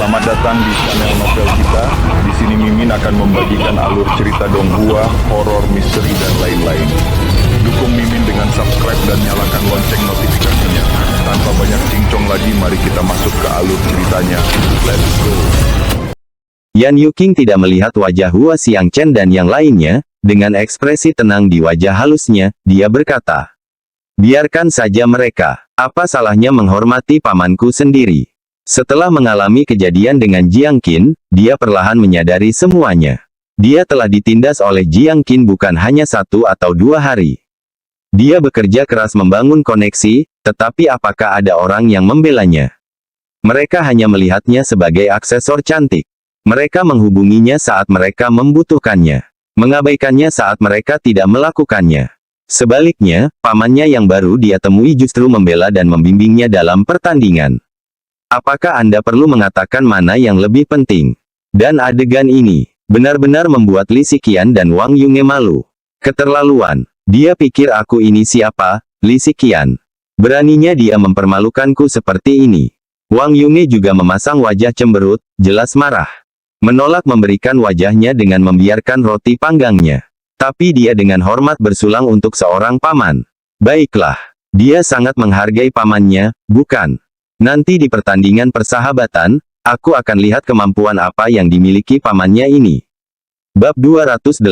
Selamat datang di channel novel kita. Di sini Mimin akan membagikan alur cerita donghua, horor, misteri, dan lain-lain. Dukung Mimin dengan subscribe dan nyalakan lonceng notifikasinya. Tanpa banyak cincong lagi, mari kita masuk ke alur ceritanya. Let's go. Yan Yuking tidak melihat wajah Hua Xiangchen dan yang lainnya. Dengan ekspresi tenang di wajah halusnya, dia berkata, "Biarkan saja mereka. Apa salahnya menghormati pamanku sendiri?" Setelah mengalami kejadian dengan Jiang Qin, dia perlahan menyadari semuanya. Dia telah ditindas oleh Jiang Qin bukan hanya 1 atau 2 hari. Dia bekerja keras membangun koneksi, tetapi apakah ada orang yang membelanya? Mereka hanya melihatnya sebagai aksesor cantik. Mereka menghubunginya saat mereka membutuhkannya. Mengabaikannya saat mereka tidak melakukannya. Sebaliknya, pamannya yang baru dia temui justru membela dan membimbingnya dalam pertandingan. Apakah Anda perlu mengatakan mana yang lebih penting? Dan adegan ini benar-benar membuat Li Xiqian dan Wang Yunge malu. Keterlaluan. Dia pikir aku ini siapa? Li Xiqian. Beraninya dia mempermalukanku seperti ini. Wang Yunge juga memasang wajah cemberut, jelas marah. Menolak memberikan wajahnya dengan membiarkan roti panggangnya. Tapi dia dengan hormat bersulang untuk seorang paman. Baiklah. Dia sangat menghargai pamannya, bukan? Nanti di pertandingan persahabatan, aku akan lihat kemampuan apa yang dimiliki pamannya ini. Bab 218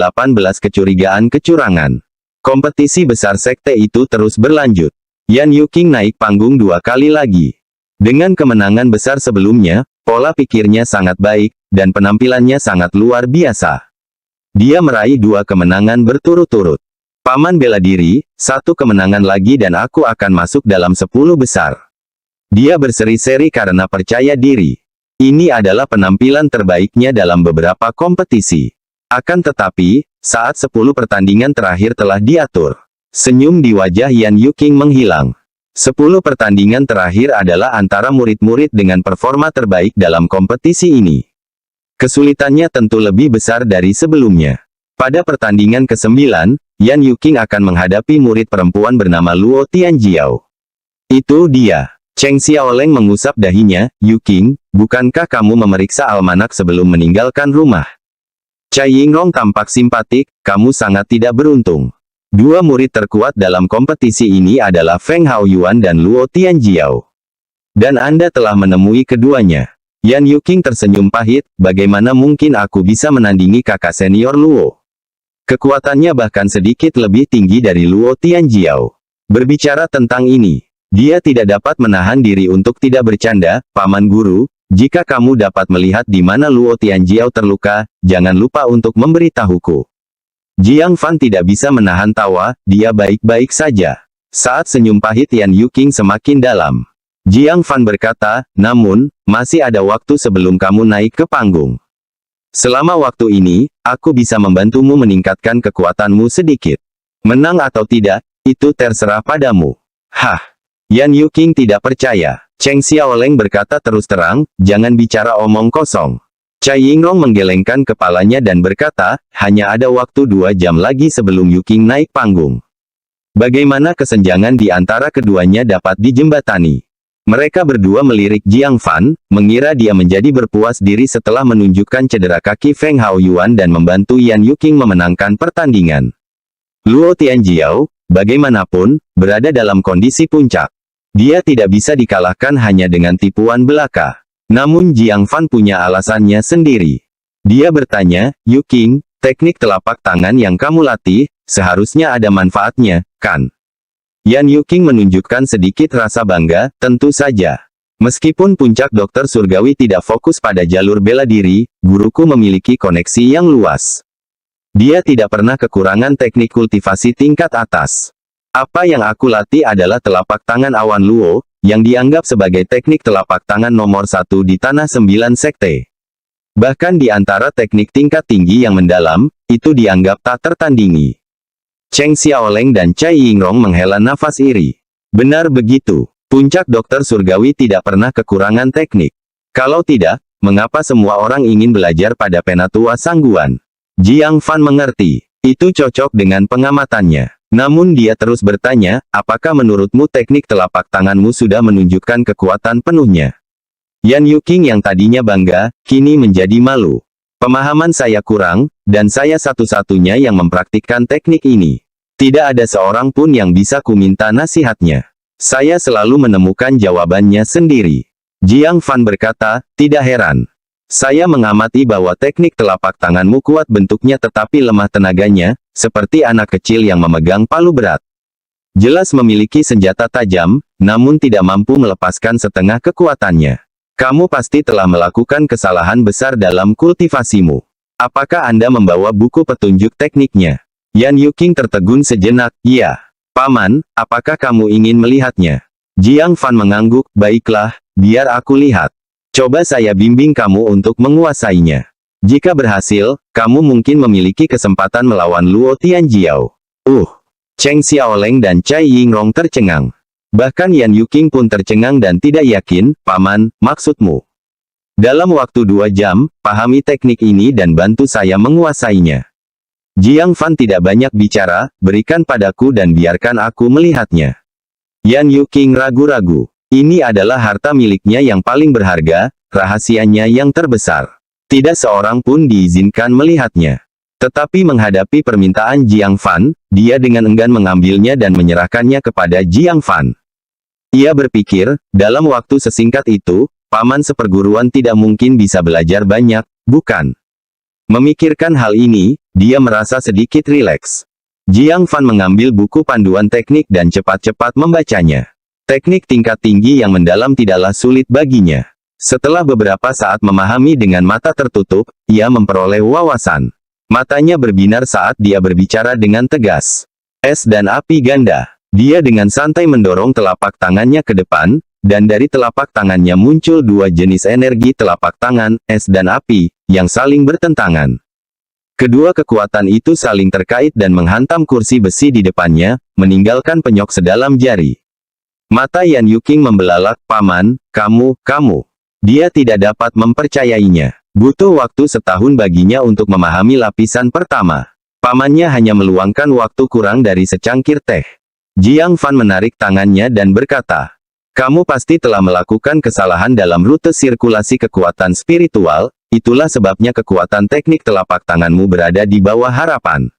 Kecurigaan Kecurangan. Kompetisi besar sekte itu terus berlanjut. Yan Yuking naik panggung 2 kali lagi. Dengan kemenangan besar sebelumnya, pola pikirnya sangat baik, dan penampilannya sangat luar biasa. Dia meraih 2 kemenangan berturut-turut. Paman bela diri, 1 kemenangan lagi dan aku akan masuk dalam 10 besar. Dia berseri-seri karena percaya diri. Ini adalah penampilan terbaiknya dalam beberapa kompetisi. Akan tetapi, saat 10 pertandingan terakhir telah diatur, senyum di wajah Yan Yuking menghilang. 10 pertandingan terakhir adalah antara murid-murid dengan performa terbaik dalam kompetisi ini. Kesulitannya tentu lebih besar dari sebelumnya. Pada pertandingan ke-9, Yan Yuking akan menghadapi murid perempuan bernama Luo Tianjiao. Itu dia. Cheng Xiaoleng mengusap dahinya, "Yuking, bukankah kamu memeriksa almanak sebelum meninggalkan rumah?" Cai Yingrong tampak simpatik, "Kamu sangat tidak beruntung. 2 murid terkuat dalam kompetisi ini adalah Feng Haoyuan dan Luo Tianjiao. Dan Anda telah menemui keduanya." Yan Yuking tersenyum pahit, "Bagaimana mungkin aku bisa menandingi kakak senior Luo? Kekuatannya bahkan sedikit lebih tinggi dari Luo Tianjiao." Berbicara tentang ini, dia tidak dapat menahan diri untuk tidak bercanda, "Paman Guru, jika kamu dapat melihat di mana Luo Tianjiao terluka, jangan lupa untuk memberitahuku." Jiang Fan tidak bisa menahan tawa, dia baik-baik saja. Saat senyum pahit Yan Yuking semakin dalam, Jiang Fan berkata, "Namun, masih ada waktu sebelum kamu naik ke panggung. Selama waktu ini, aku bisa membantumu meningkatkan kekuatanmu sedikit. Menang atau tidak, itu terserah padamu." Hah? Yan Yuking tidak percaya. Cheng Xiaoleng berkata terus terang, "Jangan bicara omong kosong." Cai Yingrong menggelengkan kepalanya dan berkata, "Hanya ada waktu 2 jam lagi sebelum Yuking naik panggung. Bagaimana kesenjangan di antara keduanya dapat dijembatani?" Mereka berdua melirik Jiang Fan, mengira dia menjadi berpuas diri setelah menunjukkan cedera kaki Feng Haoyuan dan membantu Yan Yuking memenangkan pertandingan. Luo Tianjiao, bagaimanapun, berada dalam kondisi puncak. Dia tidak bisa dikalahkan hanya dengan tipuan belaka. Namun Jiang Fan punya alasannya sendiri. Dia bertanya, "Yuking, teknik telapak tangan yang kamu latih, seharusnya ada manfaatnya, kan?" Yan Yuking menunjukkan sedikit rasa bangga, "Tentu saja. Meskipun puncak dokter surgawi tidak fokus pada jalur bela diri, guruku memiliki koneksi yang luas. Dia tidak pernah kekurangan teknik kultivasi tingkat atas. Apa yang aku latih adalah telapak tangan awan Luo, yang dianggap sebagai teknik telapak tangan nomor 1 di tanah 9 sekte. Bahkan di antara teknik tingkat tinggi yang mendalam, itu dianggap tak tertandingi." Cheng Xiaoleng dan Cai Yingrong menghela nafas iri. Benar begitu. Puncak dokter surgawi tidak pernah kekurangan teknik. Kalau tidak, mengapa semua orang ingin belajar pada Penatua Sangguan? Jiang Fan mengerti. Itu cocok dengan pengamatannya. Namun dia terus bertanya, "Apakah menurutmu teknik telapak tanganmu sudah menunjukkan kekuatan penuhnya?" Yan Yuking yang tadinya bangga, kini menjadi malu. Pemahaman saya kurang, dan saya satu-satunya yang mempraktikkan teknik ini. Tidak ada seorang pun yang bisa kuminta nasihatnya. Saya selalu menemukan jawabannya sendiri. Jiang Fan berkata, tidak heran. Saya mengamati bahwa teknik telapak tanganmu kuat bentuknya tetapi lemah tenaganya, seperti anak kecil yang memegang palu berat. Jelas memiliki senjata tajam, namun tidak mampu melepaskan setengah kekuatannya. Kamu pasti telah melakukan kesalahan besar dalam kultivasimu. Apakah Anda membawa buku petunjuk tekniknya? Yan Yuking tertegun sejenak, iya. Paman, apakah kamu ingin melihatnya? Jiang Fan mengangguk, baiklah, biar aku lihat. Coba saya bimbing kamu untuk menguasainya. Jika berhasil, kamu mungkin memiliki kesempatan melawan Luo Tianjiao. Cheng Xiaoleng dan Cai Yingrong tercengang. Bahkan Yan Yuking pun tercengang dan tidak yakin, Paman, maksudmu. Dalam waktu 2 jam, pahami teknik ini dan bantu saya menguasainya. Jiang Fan tidak banyak bicara, berikan padaku dan biarkan aku melihatnya. Yan Yuking ragu-ragu. Ini adalah harta miliknya yang paling berharga, rahasianya yang terbesar. Tidak seorang pun diizinkan melihatnya. Tetapi menghadapi permintaan Jiang Fan, dia dengan enggan mengambilnya dan menyerahkannya kepada Jiang Fan. Ia berpikir, dalam waktu sesingkat itu, paman seperguruan tidak mungkin bisa belajar banyak, bukan? Memikirkan hal ini, dia merasa sedikit rileks. Jiang Fan mengambil buku panduan teknik dan cepat-cepat membacanya. Teknik tingkat tinggi yang mendalam tidaklah sulit baginya. Setelah beberapa saat memahami dengan mata tertutup, ia memperoleh wawasan. Matanya berbinar saat dia berbicara dengan tegas. Es dan api ganda. Dia dengan santai mendorong telapak tangannya ke depan, dan dari telapak tangannya muncul 2 jenis energi telapak tangan, es dan api, yang saling bertentangan. Kedua kekuatan itu saling terkait dan menghantam kursi besi di depannya, meninggalkan penyok sedalam jari. Mata Yan Yuking membelalak, Paman, kamu. Dia tidak dapat mempercayainya. Butuh waktu setahun baginya untuk memahami lapisan pertama. Pamannya hanya meluangkan waktu kurang dari secangkir teh. Jiang Fan menarik tangannya dan berkata, kamu pasti telah melakukan kesalahan dalam rute sirkulasi kekuatan spiritual, itulah sebabnya kekuatan teknik telapak tanganmu berada di bawah harapan.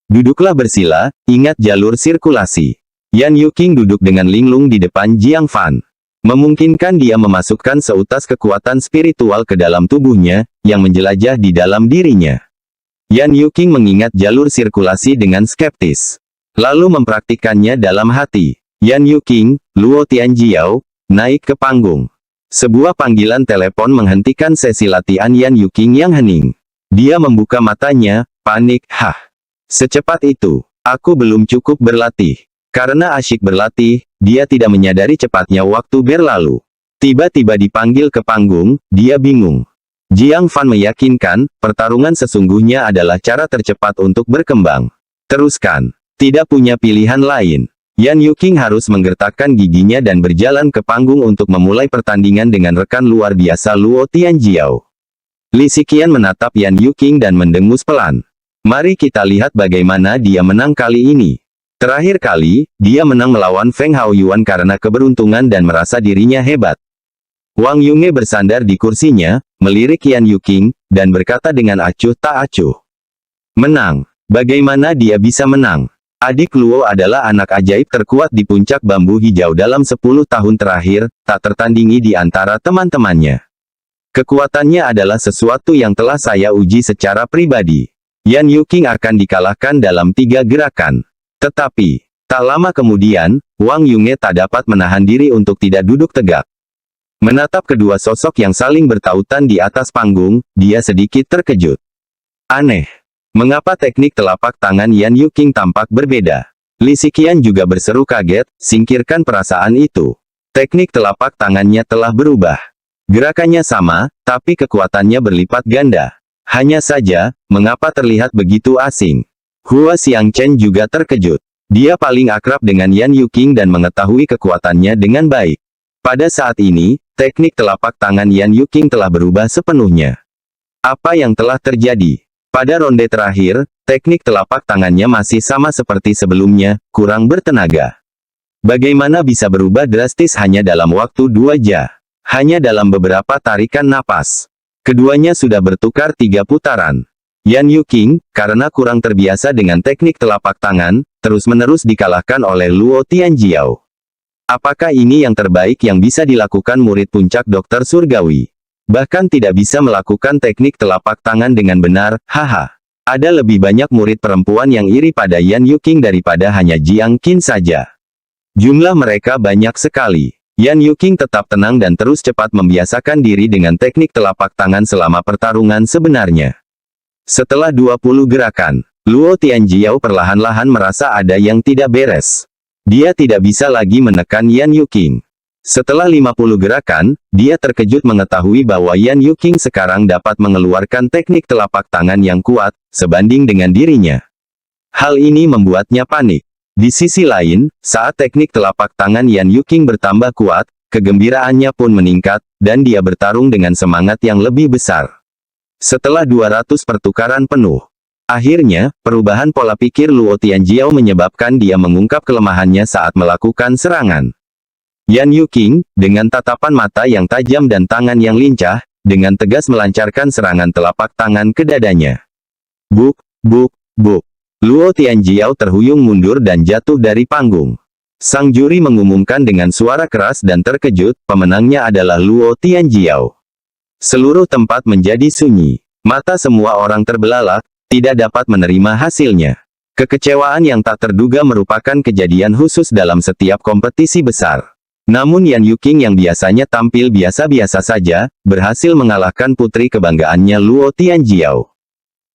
Duduklah bersila, ingat jalur sirkulasi. Yan Yuking duduk dengan linglung di depan Jiang Fan. Memungkinkan dia memasukkan seutas kekuatan spiritual ke dalam tubuhnya, yang menjelajah di dalam dirinya. Yan Yuking mengingat jalur sirkulasi dengan skeptis. Lalu mempraktikkannya dalam hati. Yan Yuking, Luo Tianjiao, naik ke panggung. Sebuah panggilan telepon menghentikan sesi latihan Yan Yuking yang hening. Dia membuka matanya, panik, Secepat itu, aku belum cukup berlatih. Karena asyik berlatih, dia tidak menyadari cepatnya waktu berlalu. Tiba-tiba dipanggil ke panggung, dia bingung. Jiang Fan meyakinkan, pertarungan sesungguhnya adalah cara tercepat untuk berkembang. Teruskan. Tidak punya pilihan lain. Yan Yuking harus menggertakkan giginya dan berjalan ke panggung untuk memulai pertandingan dengan rekan luar biasa Luo Tianjiao. Li Xiqian menatap Yan Yuking dan mendengus pelan. Mari kita lihat bagaimana dia menang kali ini. Terakhir kali, dia menang melawan Feng Haoyuan karena keberuntungan dan merasa dirinya hebat. Wang Yunge bersandar di kursinya, melirik Yan Yuking, dan berkata dengan acuh tak acuh. Menang. Bagaimana dia bisa menang? Adik Luo adalah anak ajaib terkuat di puncak bambu hijau dalam 10 tahun terakhir, tak tertandingi di antara teman-temannya. Kekuatannya adalah sesuatu yang telah saya uji secara pribadi. Yan Yuking akan dikalahkan dalam 3 gerakan. Tetapi, tak lama kemudian, Wang Yunge tak dapat menahan diri untuk tidak duduk tegak. Menatap kedua sosok yang saling bertautan di atas panggung, dia sedikit terkejut. Aneh. Mengapa teknik telapak tangan Yan Yuking tampak berbeda? Li Xiqian juga berseru kaget, singkirkan perasaan itu. Teknik telapak tangannya telah berubah. Gerakannya sama, tapi kekuatannya berlipat ganda. Hanya saja, mengapa terlihat begitu asing? Hua Xiangchen juga terkejut. Dia paling akrab dengan Yan Yuking dan mengetahui kekuatannya dengan baik. Pada saat ini, teknik telapak tangan Yan Yuking telah berubah sepenuhnya. Apa yang telah terjadi? Pada ronde terakhir, teknik telapak tangannya masih sama seperti sebelumnya, kurang bertenaga. Bagaimana bisa berubah drastis hanya dalam waktu 2 jam? Hanya dalam beberapa tarikan napas, keduanya sudah bertukar 3 putaran. Yan Yuqing, karena kurang terbiasa dengan teknik telapak tangan, terus-menerus dikalahkan oleh Luo Tianjiao. Apakah ini yang terbaik yang bisa dilakukan murid puncak dokter surgawi? Bahkan tidak bisa melakukan teknik telapak tangan dengan benar, haha. Ada lebih banyak murid perempuan yang iri pada Yan Yuqing daripada hanya Jiang Qin saja. Jumlah mereka banyak sekali. Yan Yuqing tetap tenang dan terus cepat membiasakan diri dengan teknik telapak tangan selama pertarungan sebenarnya. Setelah 20 gerakan, Luo Tianjiao perlahan-lahan merasa ada yang tidak beres. Dia tidak bisa lagi menekan Yan Yuqing. Setelah 50 gerakan, dia terkejut mengetahui bahwa Yan Yuqing sekarang dapat mengeluarkan teknik telapak tangan yang kuat, sebanding dengan dirinya. Hal ini membuatnya panik. Di sisi lain, saat teknik telapak tangan Yan Yuqing bertambah kuat, kegembiraannya pun meningkat, dan dia bertarung dengan semangat yang lebih besar. Setelah 200 pertukaran penuh, akhirnya, perubahan pola pikir Luo Tianjiao menyebabkan dia mengungkap kelemahannya saat melakukan serangan. Yan Yuqing, dengan tatapan mata yang tajam dan tangan yang lincah, dengan tegas melancarkan serangan telapak tangan ke dadanya. Buk, buk, buk. Luo Tianjiao terhuyung mundur dan jatuh dari panggung. Sang juri mengumumkan dengan suara keras dan terkejut, pemenangnya adalah Luo Tianjiao. Seluruh tempat menjadi sunyi. Mata semua orang terbelalak, tidak dapat menerima hasilnya. Kekecewaan yang tak terduga merupakan kejadian khusus dalam setiap kompetisi besar. Namun Yan Yuqing yang biasanya tampil biasa-biasa saja, berhasil mengalahkan putri kebanggaannya Luo Tianjiao.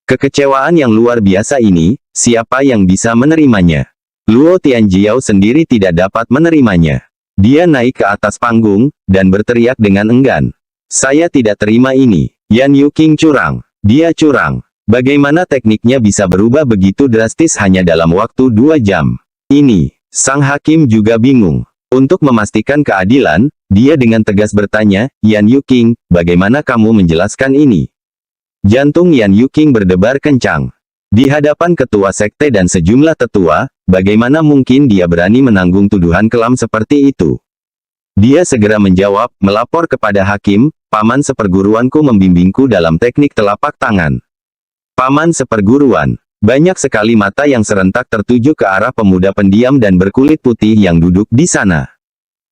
Kekecewaan yang luar biasa ini, siapa yang bisa menerimanya? Luo Tianjiao sendiri tidak dapat menerimanya. Dia naik ke atas panggung, dan berteriak dengan enggan. Saya tidak terima ini. Yan Yuqing curang. Dia curang. Bagaimana tekniknya bisa berubah begitu drastis hanya dalam waktu 2 jam? Ini, sang hakim juga bingung. Untuk memastikan keadilan, dia dengan tegas bertanya, Yan Yuqing, bagaimana kamu menjelaskan ini? Jantung Yan Yuqing berdebar kencang. Di hadapan ketua sekte dan sejumlah tetua, bagaimana mungkin dia berani menanggung tuduhan kelam seperti itu? Dia segera menjawab, melapor kepada hakim, paman seperguruanku membimbingku dalam teknik telapak tangan. Paman seperguruan. Banyak sekali mata yang serentak tertuju ke arah pemuda pendiam dan berkulit putih yang duduk di sana.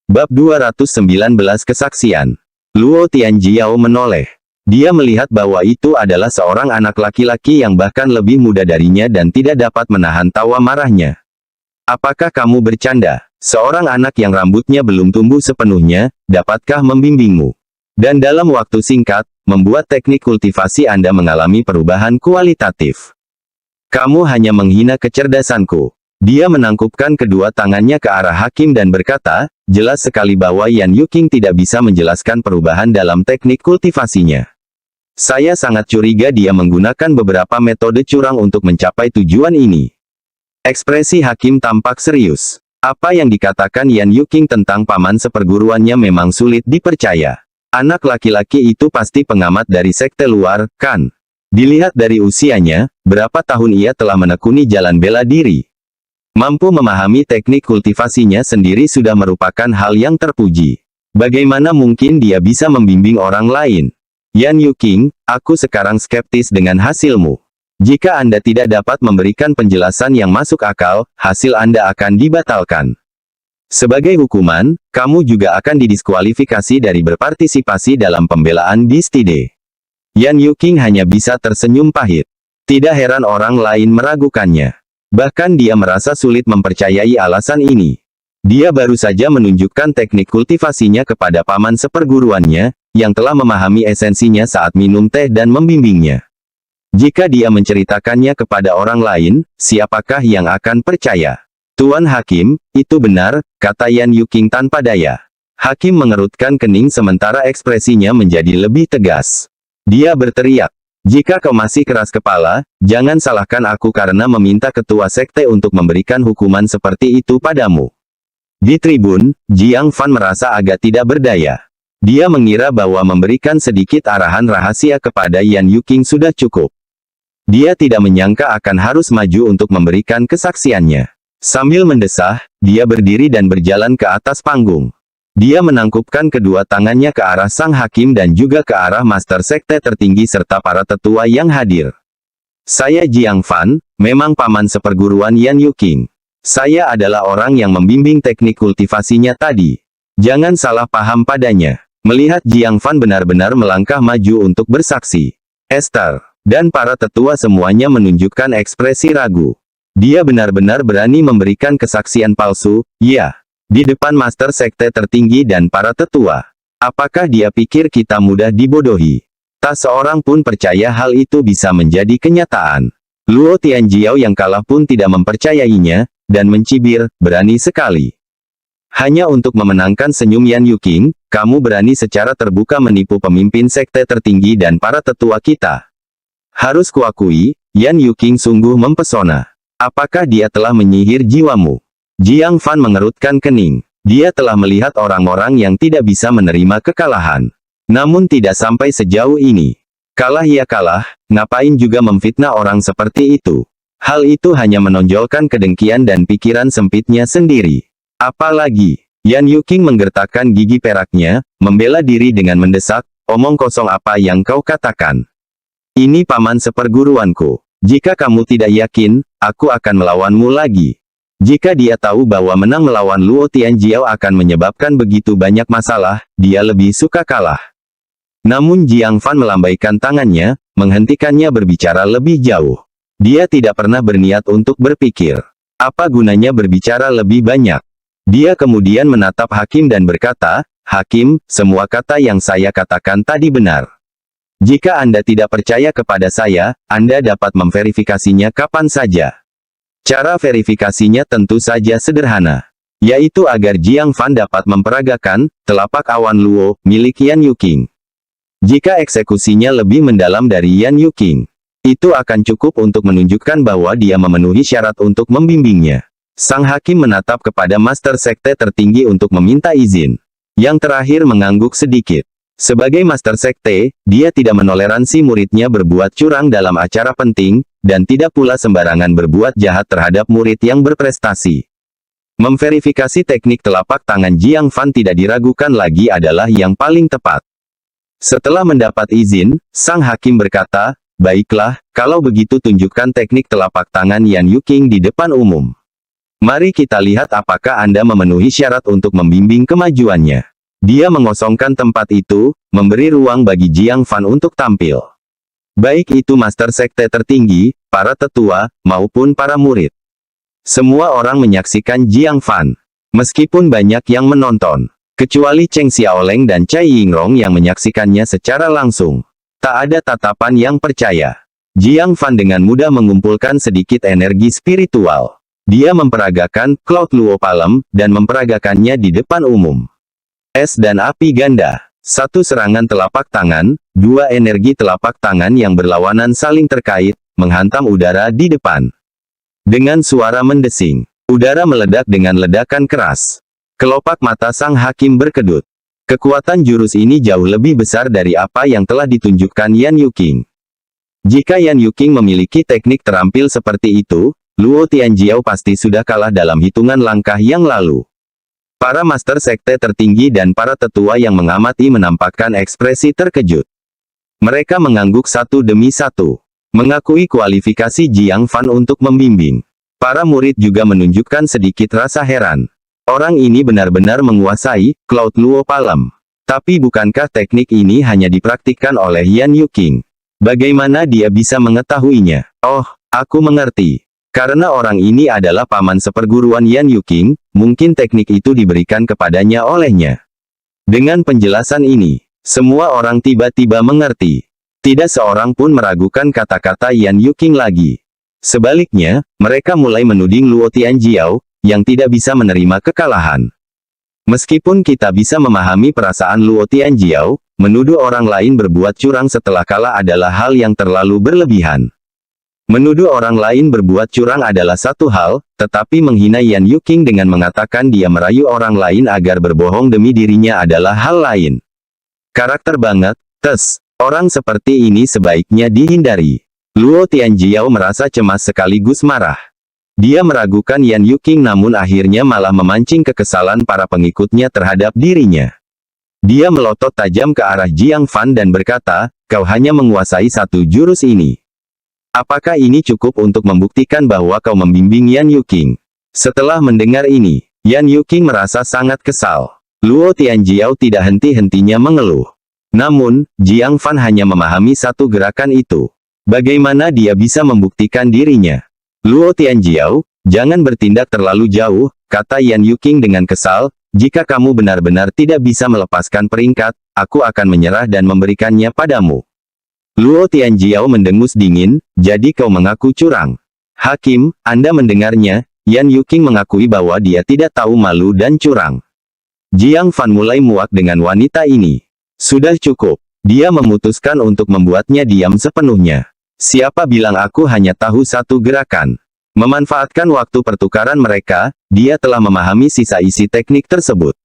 Bab 219 Kesaksian. Luo Tianjiao menoleh. Dia melihat bahwa itu adalah seorang anak laki-laki yang bahkan lebih muda darinya dan tidak dapat menahan tawa marahnya. Apakah kamu bercanda? Seorang anak yang rambutnya belum tumbuh sepenuhnya, dapatkah membimbingmu? Dan dalam waktu singkat, membuat teknik kultivasi Anda mengalami perubahan kualitatif. Kamu hanya menghina kecerdasanku. Dia menangkupkan kedua tangannya ke arah hakim dan berkata, jelas sekali bahwa Yan Yuqing tidak bisa menjelaskan perubahan dalam teknik kultivasinya. Saya sangat curiga dia menggunakan beberapa metode curang untuk mencapai tujuan ini. Ekspresi hakim tampak serius. Apa yang dikatakan Yan Yuqing tentang paman seperguruannya memang sulit dipercaya. Anak laki-laki itu pasti pengamat dari sekte luar, kan? Dilihat dari usianya, berapa tahun ia telah menekuni jalan bela diri. Mampu memahami teknik kultivasinya sendiri sudah merupakan hal yang terpuji. Bagaimana mungkin dia bisa membimbing orang lain? Yan Yuqing, aku sekarang skeptis dengan hasilmu. Jika Anda tidak dapat memberikan penjelasan yang masuk akal, hasil Anda akan dibatalkan. Sebagai hukuman, kamu juga akan didiskualifikasi dari berpartisipasi dalam pembelaan Bistide. Yan Yuqing hanya bisa tersenyum pahit. Tidak heran orang lain meragukannya. Bahkan dia merasa sulit mempercayai alasan ini. Dia baru saja menunjukkan teknik kultivasinya kepada paman seperguruannya, yang telah memahami esensinya saat minum teh dan membimbingnya. Jika dia menceritakannya kepada orang lain, siapakah yang akan percaya? Tuan Hakim, itu benar, kata Yan Yuqing tanpa daya. Hakim mengerutkan kening sementara ekspresinya menjadi lebih tegas. Dia berteriak. Jika kau masih keras kepala, jangan salahkan aku karena meminta ketua sekte untuk memberikan hukuman seperti itu padamu. Di tribun, Jiang Fan merasa agak tidak berdaya. Dia mengira bahwa memberikan sedikit arahan rahasia kepada Yan Yuqing sudah cukup. Dia tidak menyangka akan harus maju untuk memberikan kesaksiannya. Sambil mendesah, dia berdiri dan berjalan ke atas panggung. Dia menangkupkan kedua tangannya ke arah sang hakim dan juga ke arah master sekte tertinggi serta para tetua yang hadir. Saya Jiang Fan, memang paman seperguruan Yan Yuking. Saya adalah orang yang membimbing teknik kultivasinya tadi. Jangan salah paham padanya. Melihat Jiang Fan benar-benar melangkah maju untuk bersaksi, Esther dan para tetua semuanya menunjukkan ekspresi ragu. Dia benar-benar berani memberikan kesaksian palsu, ya, di depan master sekte tertinggi dan para tetua. Apakah dia pikir kita mudah dibodohi? Tak seorang pun percaya hal itu bisa menjadi kenyataan. Luo Tianjiao yang kalah pun tidak mempercayainya, dan mencibir, berani sekali. Hanya untuk memenangkan senyum Yan Yuking, kamu berani secara terbuka menipu pemimpin sekte tertinggi dan para tetua kita. Harus kuakui, Yan Yuking sungguh mempesona. Apakah dia telah menyihir jiwamu? Jiang Fan mengerutkan kening. Dia telah melihat orang-orang yang tidak bisa menerima kekalahan. Namun tidak sampai sejauh ini. Kalah ya kalah, ngapain juga memfitnah orang seperti itu? Hal itu hanya menonjolkan kedengkian dan pikiran sempitnya sendiri. Apalagi, Yan Yuking menggertakkan gigi peraknya, membela diri dengan mendesak, omong kosong apa yang kau katakan. Ini paman seperguruanku. Jika kamu tidak yakin, aku akan melawanmu lagi. Jika dia tahu bahwa menang melawan Luo Tianjiao akan menyebabkan begitu banyak masalah, dia lebih suka kalah. Namun Jiang Fan melambaikan tangannya, menghentikannya berbicara lebih jauh. Dia tidak pernah berniat untuk berpikir. Apa gunanya berbicara lebih banyak? Dia kemudian menatap Hakim dan berkata, Hakim, semua kata yang saya katakan tadi benar. Jika Anda tidak percaya kepada saya, Anda dapat memverifikasinya kapan saja. Cara verifikasinya tentu saja sederhana, yaitu agar Jiang Fan dapat memperagakan telapak awan Luo milik Yan Yuking. Jika eksekusinya lebih mendalam dari Yan Yuking, itu akan cukup untuk menunjukkan bahwa dia memenuhi syarat untuk membimbingnya. Sang Hakim menatap kepada master sekte tertinggi untuk meminta izin. Yang terakhir mengangguk sedikit. Sebagai master sekte, dia tidak menoleransi muridnya berbuat curang dalam acara penting, dan tidak pula sembarangan berbuat jahat terhadap murid yang berprestasi. Memverifikasi teknik telapak tangan Jiang Fan tidak diragukan lagi adalah yang paling tepat. Setelah mendapat izin, sang Hakim berkata, baiklah, kalau begitu tunjukkan teknik telapak tangan Yan Yuking di depan umum. Mari kita lihat apakah Anda memenuhi syarat untuk membimbing kemajuannya. Dia mengosongkan tempat itu, memberi ruang bagi Jiang Fan untuk tampil. Baik itu master sekte tertinggi, para tetua, maupun para murid. Semua orang menyaksikan Jiang Fan. Meskipun banyak yang menonton, kecuali Cheng Xiaoleng dan Cai Yingrong yang menyaksikannya secara langsung. Tak ada tatapan yang percaya. Jiang Fan dengan mudah mengumpulkan sedikit energi spiritual. Dia memperagakan Cloud Luo Palem, dan memperagakannya di depan umum. Es dan api ganda. Satu serangan telapak tangan, dua energi telapak tangan yang berlawanan saling terkait, menghantam udara di depan. Dengan suara mendesing, udara meledak dengan ledakan keras. Kelopak mata sang Hakim berkedut. Kekuatan jurus ini jauh lebih besar dari apa yang telah ditunjukkan Yan Yuking. Jika Yan Yuking memiliki teknik terampil seperti itu, Luo Tianjiao pasti sudah kalah dalam hitungan langkah yang lalu. Para master sekte tertinggi dan para tetua yang mengamati menampakkan ekspresi terkejut. Mereka mengangguk satu demi satu, mengakui kualifikasi Jiang Fan untuk membimbing. Para murid juga menunjukkan sedikit rasa heran. Orang ini benar-benar menguasai Cloud Luo Palem. Tapi bukankah teknik ini hanya dipraktikkan oleh Yan Yuking? Bagaimana dia bisa mengetahuinya? Oh, aku mengerti. Karena orang ini adalah paman seperguruan Yan Yuking, mungkin teknik itu diberikan kepadanya olehnya. Dengan penjelasan ini, semua orang tiba-tiba mengerti. Tidak seorang pun meragukan kata-kata Yan Yuking lagi. Sebaliknya, mereka mulai menuding Luo Tianjiao, yang tidak bisa menerima kekalahan. Meskipun kita bisa memahami perasaan Luo Tianjiao, menuduh orang lain berbuat curang setelah kalah adalah hal yang terlalu berlebihan. Menuduh orang lain berbuat curang adalah satu hal, tetapi menghina Yan Yuking dengan mengatakan dia merayu orang lain agar berbohong demi dirinya adalah hal lain. Karakter banget, orang seperti ini sebaiknya dihindari. Luo Tianjiao merasa cemas sekaligus marah. Dia meragukan Yan Yuking namun akhirnya malah memancing kekesalan para pengikutnya terhadap dirinya. Dia melotot tajam ke arah Jiang Fan dan berkata, kau hanya menguasai satu jurus ini. Apakah ini cukup untuk membuktikan bahwa kau membimbing Yan Yuking? Setelah mendengar ini, Yan Yuking merasa sangat kesal. Luo Tianjiao tidak henti-hentinya mengeluh. Namun, Jiang Fan hanya memahami satu gerakan itu. Bagaimana dia bisa membuktikan dirinya? Luo Tianjiao, jangan bertindak terlalu jauh, kata Yan Yuking dengan kesal, jika kamu benar-benar tidak bisa melepaskan peringkat, aku akan menyerah dan memberikannya padamu. Luo Tianjiao mendengus dingin, jadi kau mengaku curang. Hakim, Anda mendengarnya, Yan Yuking mengakui bahwa dia tidak tahu malu dan curang. Jiang Fan mulai muak dengan wanita ini. Sudah cukup, dia memutuskan untuk membuatnya diam sepenuhnya. Siapa bilang aku hanya tahu satu gerakan? Memanfaatkan waktu pertukaran mereka, dia telah memahami sisa isi teknik tersebut.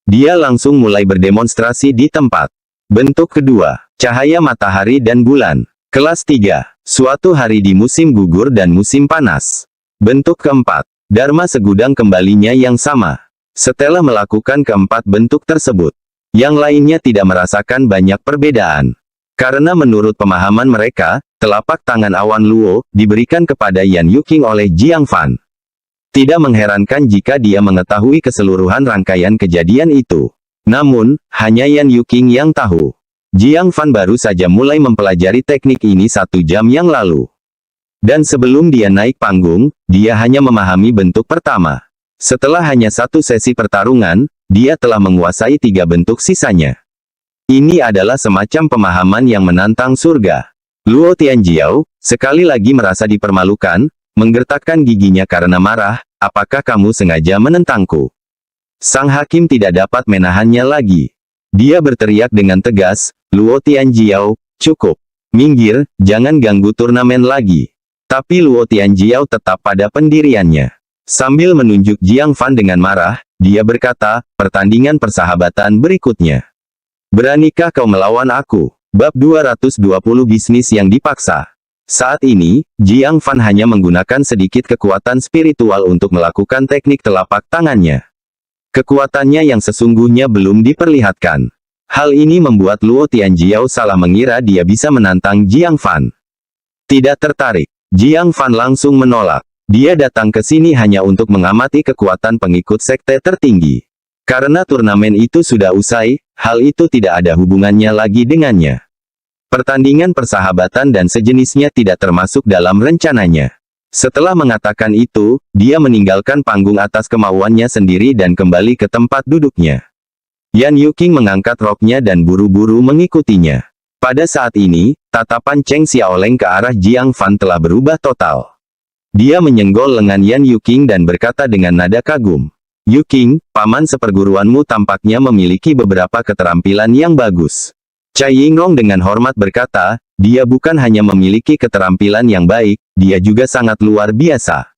Dia langsung mulai berdemonstrasi di tempat. Bentuk kedua, cahaya matahari dan bulan. Kelas 3, suatu hari di musim gugur dan musim panas. Bentuk keempat, Dharma segudang kembalinya yang sama. Setelah melakukan keempat bentuk tersebut, yang lainnya tidak merasakan banyak perbedaan. Karena menurut pemahaman mereka, telapak tangan awan Luo diberikan kepada Yan Yuking oleh Jiang Fan. Tidak mengherankan jika dia mengetahui keseluruhan rangkaian kejadian itu. Namun, hanya Yan Yuking yang tahu. Jiang Fan baru saja mulai mempelajari teknik ini 1 jam yang lalu. Dan sebelum dia naik panggung, dia hanya memahami bentuk pertama. Setelah hanya 1 sesi pertarungan, dia telah menguasai 3 bentuk sisanya. Ini adalah semacam pemahaman yang menantang surga. Luo Tianjiao, sekali lagi merasa dipermalukan, menggertakkan giginya karena marah, apakah kamu sengaja menentangku? Sang hakim tidak dapat menahannya lagi. Dia berteriak dengan tegas, Luo Tianjiao, cukup. Minggir, jangan ganggu turnamen lagi. Tapi Luo Tianjiao tetap pada pendiriannya. Sambil menunjuk Jiang Fan dengan marah, dia berkata, pertandingan persahabatan berikutnya. Beranikah kau melawan aku? Bab 220 bisnis yang dipaksa. Saat ini, Jiang Fan hanya menggunakan sedikit kekuatan spiritual untuk melakukan teknik telapak tangannya. Kekuatannya yang sesungguhnya belum diperlihatkan. Hal ini membuat Luo Tianjiao salah mengira dia bisa menantang Jiang Fan. Tidak tertarik, Jiang Fan langsung menolak. Dia datang ke sini hanya untuk mengamati kekuatan pengikut sekte tertinggi. Karena turnamen itu sudah usai, hal itu tidak ada hubungannya lagi dengannya. Pertandingan persahabatan dan sejenisnya tidak termasuk dalam rencananya. Setelah mengatakan itu, dia meninggalkan panggung atas kemauannya sendiri dan kembali ke tempat duduknya. Yan Yuking mengangkat roknya dan buru-buru mengikutinya. Pada saat ini, tatapan Cheng Xiaoleng ke arah Jiang Fan telah berubah total. Dia menyenggol lengan Yan Yuking dan berkata dengan nada kagum. Yuking, paman seperguruanmu tampaknya memiliki beberapa keterampilan yang bagus. Cai Yingrong dengan hormat berkata, dia bukan hanya memiliki keterampilan yang baik, dia juga sangat luar biasa.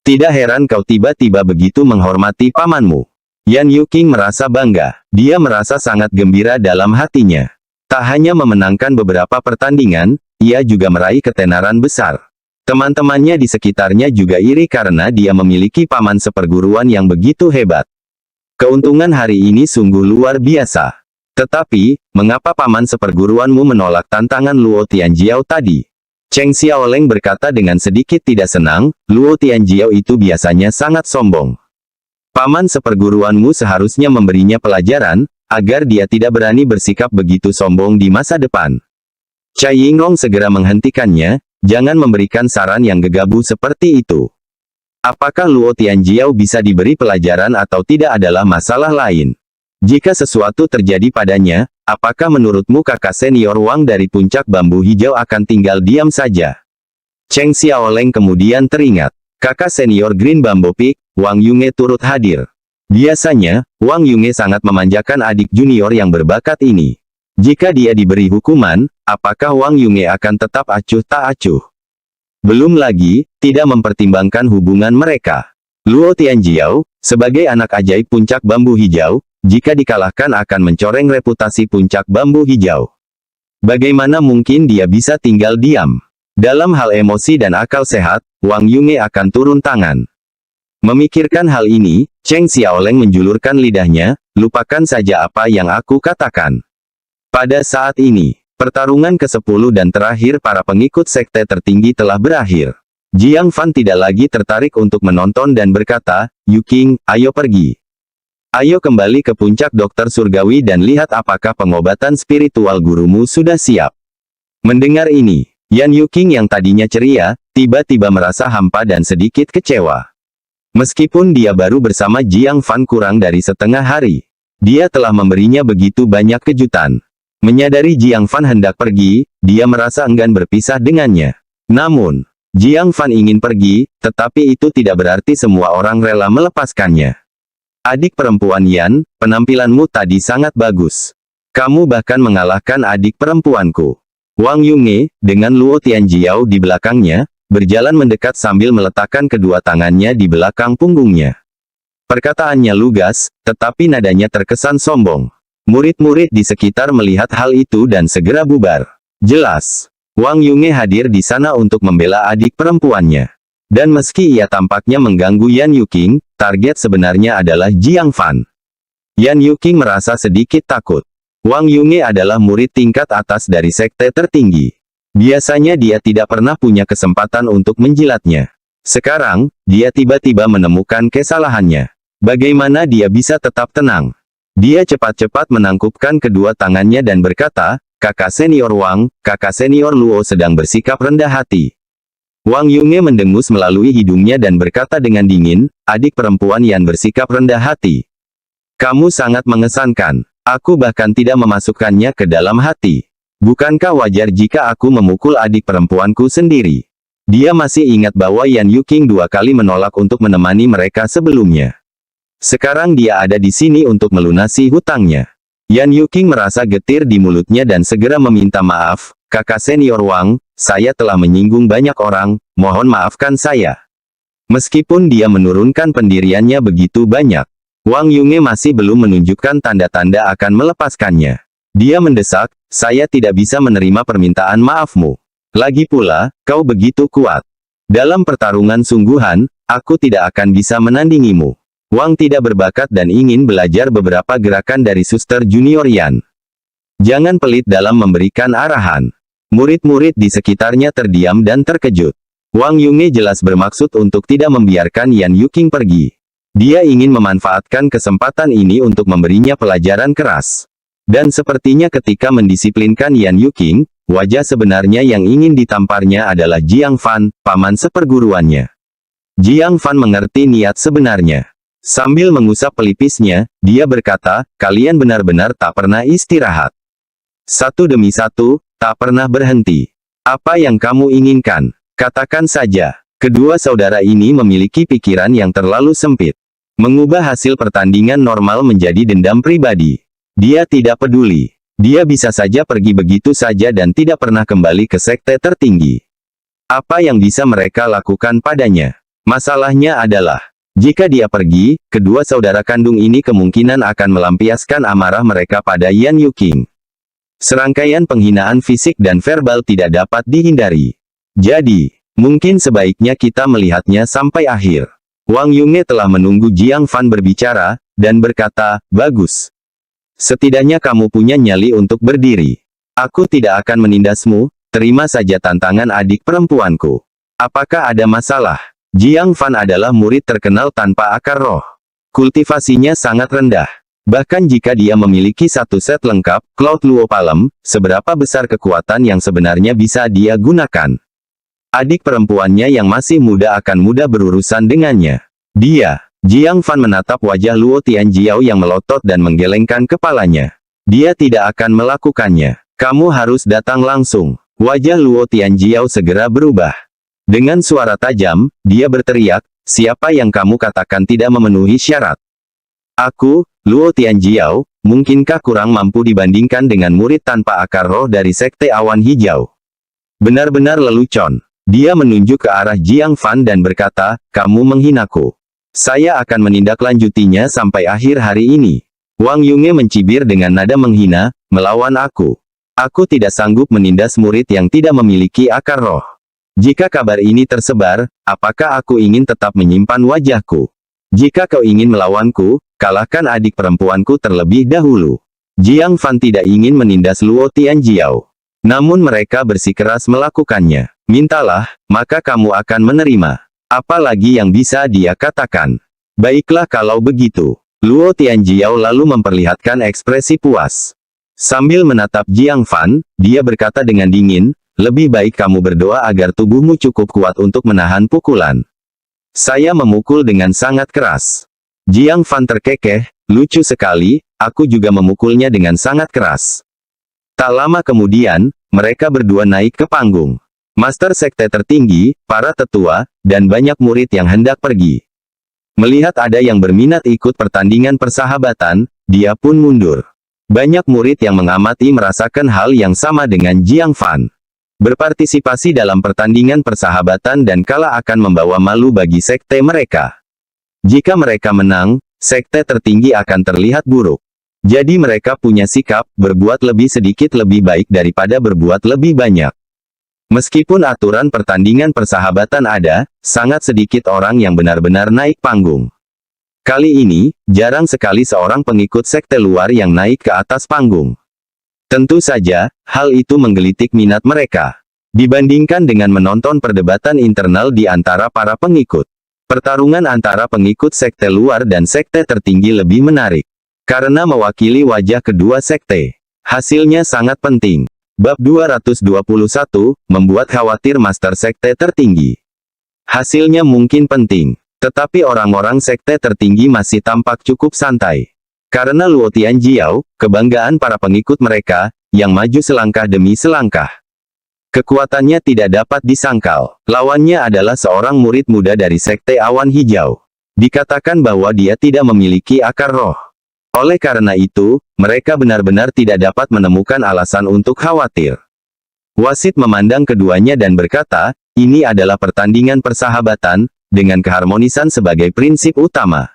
Tidak heran kau tiba-tiba begitu menghormati pamanmu. Yan Yuking merasa bangga. Dia merasa sangat gembira dalam hatinya. Tak hanya memenangkan beberapa pertandingan, ia juga meraih ketenaran besar. Teman-temannya di sekitarnya juga iri karena dia memiliki paman seperguruan yang begitu hebat. Keuntungan hari ini sungguh luar biasa. Tetapi, mengapa paman seperguruanmu menolak tantangan Luo Tianjiao tadi? Cheng Xiaoleng berkata dengan sedikit tidak senang, Luo Tianjiao itu biasanya sangat sombong. Paman seperguruanmu seharusnya memberinya pelajaran, agar dia tidak berani bersikap begitu sombong di masa depan. Cai Yingrong segera menghentikannya, jangan memberikan saran yang gegabah seperti itu. Apakah Luo Tianjiao bisa diberi pelajaran atau tidak adalah masalah lain. Jika sesuatu terjadi padanya, apakah menurutmu kakak senior Wang dari puncak bambu hijau akan tinggal diam saja? Cheng Xiaoleng kemudian teringat. Kakak senior Green Bamboo Peak, Wang Yunge turut hadir. Biasanya, Wang Yunge sangat memanjakan adik junior yang berbakat ini. Jika dia diberi hukuman, apakah Wang Yunge akan tetap acuh tak acuh? Belum lagi, tidak mempertimbangkan hubungan mereka. Luo Tianjiao, sebagai anak ajaib puncak bambu hijau, jika dikalahkan akan mencoreng reputasi puncak bambu hijau. Bagaimana mungkin dia bisa tinggal diam? Dalam hal emosi dan akal sehat, Wang Yunge akan turun tangan. Memikirkan hal ini, Cheng Xiaoleng menjulurkan lidahnya, lupakan saja apa yang aku katakan. Pada saat ini, pertarungan ke-10 dan terakhir para pengikut sekte tertinggi telah berakhir. Jiang Fan tidak lagi tertarik untuk menonton dan berkata, "Yu Qing, ayo pergi. Ayo kembali ke puncak dokter surgawi dan lihat apakah pengobatan spiritual gurumu sudah siap." Mendengar ini, Yan Yu Qing yang tadinya ceria, tiba-tiba merasa hampa dan sedikit kecewa. Meskipun dia baru bersama Jiang Fan kurang dari setengah hari, dia telah memberinya begitu banyak kejutan. Menyadari Jiang Fan hendak pergi, dia merasa enggan berpisah dengannya. Namun, Jiang Fan ingin pergi, tetapi itu tidak berarti semua orang rela melepaskannya. "Adik perempuan Yan, penampilanmu tadi sangat bagus. Kamu bahkan mengalahkan adik perempuanku." Wang Yunge, dengan Luo Tianjiao di belakangnya, berjalan mendekat sambil meletakkan kedua tangannya di belakang punggungnya. Perkataannya lugas, tetapi nadanya terkesan sombong. Murid-murid di sekitar melihat hal itu dan segera bubar. Jelas, Wang Yunge hadir di sana untuk membela adik perempuannya. Dan meski ia tampaknya mengganggu Yan Yu Qing, target sebenarnya adalah Jiang Fan. Yan Yu Qing merasa sedikit takut. Wang Yunge adalah murid tingkat atas dari sekte tertinggi. Biasanya dia tidak pernah punya kesempatan untuk menjilatnya. Sekarang, dia tiba-tiba menemukan kesalahannya. Bagaimana dia bisa tetap tenang? Dia cepat-cepat menangkupkan kedua tangannya dan berkata, "Kakak senior Wang, kakak senior Luo sedang bersikap rendah hati." Wang Yunge mendengus melalui hidungnya dan berkata dengan dingin, "Adik perempuan Yan bersikap rendah hati. Kamu sangat mengesankan. Aku bahkan tidak memasukkannya ke dalam hati. Bukankah wajar jika aku memukul adik perempuanku sendiri?" Dia masih ingat bahwa Yan Yu Qing 2 kali menolak untuk menemani mereka sebelumnya. Sekarang dia ada di sini untuk melunasi hutangnya. Yan Yu Qing merasa getir di mulutnya dan segera meminta maaf, "Kakak senior Wang, saya telah menyinggung banyak orang, mohon maafkan saya." Meskipun dia menurunkan pendiriannya begitu banyak, Wang Yunge masih belum menunjukkan tanda-tanda akan melepaskannya. Dia mendesak, "Saya tidak bisa menerima permintaan maafmu. Lagi pula, kau begitu kuat. Dalam pertarungan sungguhan, aku tidak akan bisa menandingimu." Wang tidak berbakat dan ingin belajar beberapa gerakan dari suster junior Yan. Jangan pelit dalam memberikan arahan. Murid-murid di sekitarnya terdiam dan terkejut. Wang Yunge jelas bermaksud untuk tidak membiarkan Yan Yu Qing pergi. Dia ingin memanfaatkan kesempatan ini untuk memberinya pelajaran keras. Dan sepertinya ketika mendisiplinkan Yan Yu Qing, wajah sebenarnya yang ingin ditamparnya adalah Jiang Fan, paman seperguruannya. Jiang Fan mengerti niat sebenarnya. Sambil mengusap pelipisnya, dia berkata, "Kalian benar-benar tak pernah istirahat. Satu demi satu, tak pernah berhenti. Apa yang kamu inginkan? Katakan saja." Kedua saudara ini memiliki pikiran yang terlalu sempit. Mengubah hasil pertandingan normal menjadi dendam pribadi. Dia tidak peduli. Dia bisa saja pergi begitu saja dan tidak pernah kembali ke sekte tertinggi. Apa yang bisa mereka lakukan padanya? Masalahnya adalah, jika dia pergi, kedua saudara kandung ini kemungkinan akan melampiaskan amarah mereka pada Yan Yu Qing. Serangkaian penghinaan fisik dan verbal tidak dapat dihindari. Jadi, mungkin sebaiknya kita melihatnya sampai akhir. Wang Yunge telah menunggu Jiang Fan berbicara, dan berkata, "Bagus. Setidaknya kamu punya nyali untuk berdiri. Aku tidak akan menindasmu, terima saja tantangan adik perempuanku. Apakah ada masalah?" Jiang Fan adalah murid terkenal tanpa akar roh. Kultivasinya sangat rendah. Bahkan jika dia memiliki satu set lengkap, Cloud Luo Palem, seberapa besar kekuatan yang sebenarnya bisa dia gunakan? Adik perempuannya yang masih muda akan mudah berurusan dengannya. Jiang Fan menatap wajah Luo Tianjiao yang melotot dan menggelengkan kepalanya. Dia tidak akan melakukannya. Kamu harus datang langsung. Wajah Luo Tianjiao segera berubah. Dengan suara tajam, dia berteriak, "Siapa yang kamu katakan tidak memenuhi syarat?" "Aku, Luo Tianjiao, mungkinkah kurang mampu dibandingkan dengan murid tanpa akar roh dari Sekte Awan Hijau?" Benar-benar lelucon. Dia menunjuk ke arah Jiang Fan dan berkata, "Kamu menghinaku. Saya akan menindaklanjutinya sampai akhir hari ini." Wang Yunge mencibir dengan nada menghina, "Melawan aku. Aku tidak sanggup menindas murid yang tidak memiliki akar roh." Jika kabar ini tersebar, apakah aku ingin tetap menyimpan wajahku? Jika kau ingin melawanku, kalahkan adik perempuanku terlebih dahulu. Jiang Fan tidak ingin menindas Luo Tianjiao. Namun mereka bersikeras melakukannya. Mintalah, maka kamu akan menerima. Apalagi yang bisa dia katakan. Baiklah kalau begitu. Luo Tianjiao lalu memperlihatkan ekspresi puas. Sambil menatap Jiang Fan, dia berkata dengan dingin, lebih baik kamu berdoa agar tubuhmu cukup kuat untuk menahan pukulan. Saya memukul dengan sangat keras. Jiang Fan terkekeh, lucu sekali, aku juga memukulnya dengan sangat keras. Tak lama kemudian, mereka berdua naik ke panggung. Master sekte tertinggi, para tetua, dan banyak murid yang hendak pergi. Melihat ada yang berminat ikut pertandingan persahabatan, dia pun mundur. Banyak murid yang mengamati merasakan hal yang sama dengan Jiang Fan. Berpartisipasi dalam pertandingan persahabatan dan kalah akan membawa malu bagi sekte mereka. Jika mereka menang, sekte tertinggi akan terlihat buruk. Jadi mereka punya sikap, berbuat lebih sedikit lebih baik daripada berbuat lebih banyak. Meskipun aturan pertandingan persahabatan ada, sangat sedikit orang yang benar-benar naik panggung. Kali ini, jarang sekali seorang pengikut sekte luar yang naik ke atas panggung. Tentu saja, hal itu menggelitik minat mereka. Dibandingkan dengan menonton perdebatan internal di antara para pengikut. Pertarungan antara pengikut sekte luar dan sekte tertinggi lebih menarik. Karena mewakili wajah kedua sekte. Hasilnya sangat penting. Bab 221, membuat khawatir Master Sekte Tertinggi. Hasilnya mungkin penting, tetapi orang-orang sekte tertinggi masih tampak cukup santai. Karena Luo Tianjiao, kebanggaan para pengikut mereka, yang maju selangkah demi selangkah. Kekuatannya tidak dapat disangkal. Lawannya adalah seorang murid muda dari Sekte Awan Hijau. Dikatakan bahwa dia tidak memiliki akar roh. Oleh karena itu, mereka benar-benar tidak dapat menemukan alasan untuk khawatir. Wasit memandang keduanya dan berkata, ini adalah pertandingan persahabatan, dengan keharmonisan sebagai prinsip utama.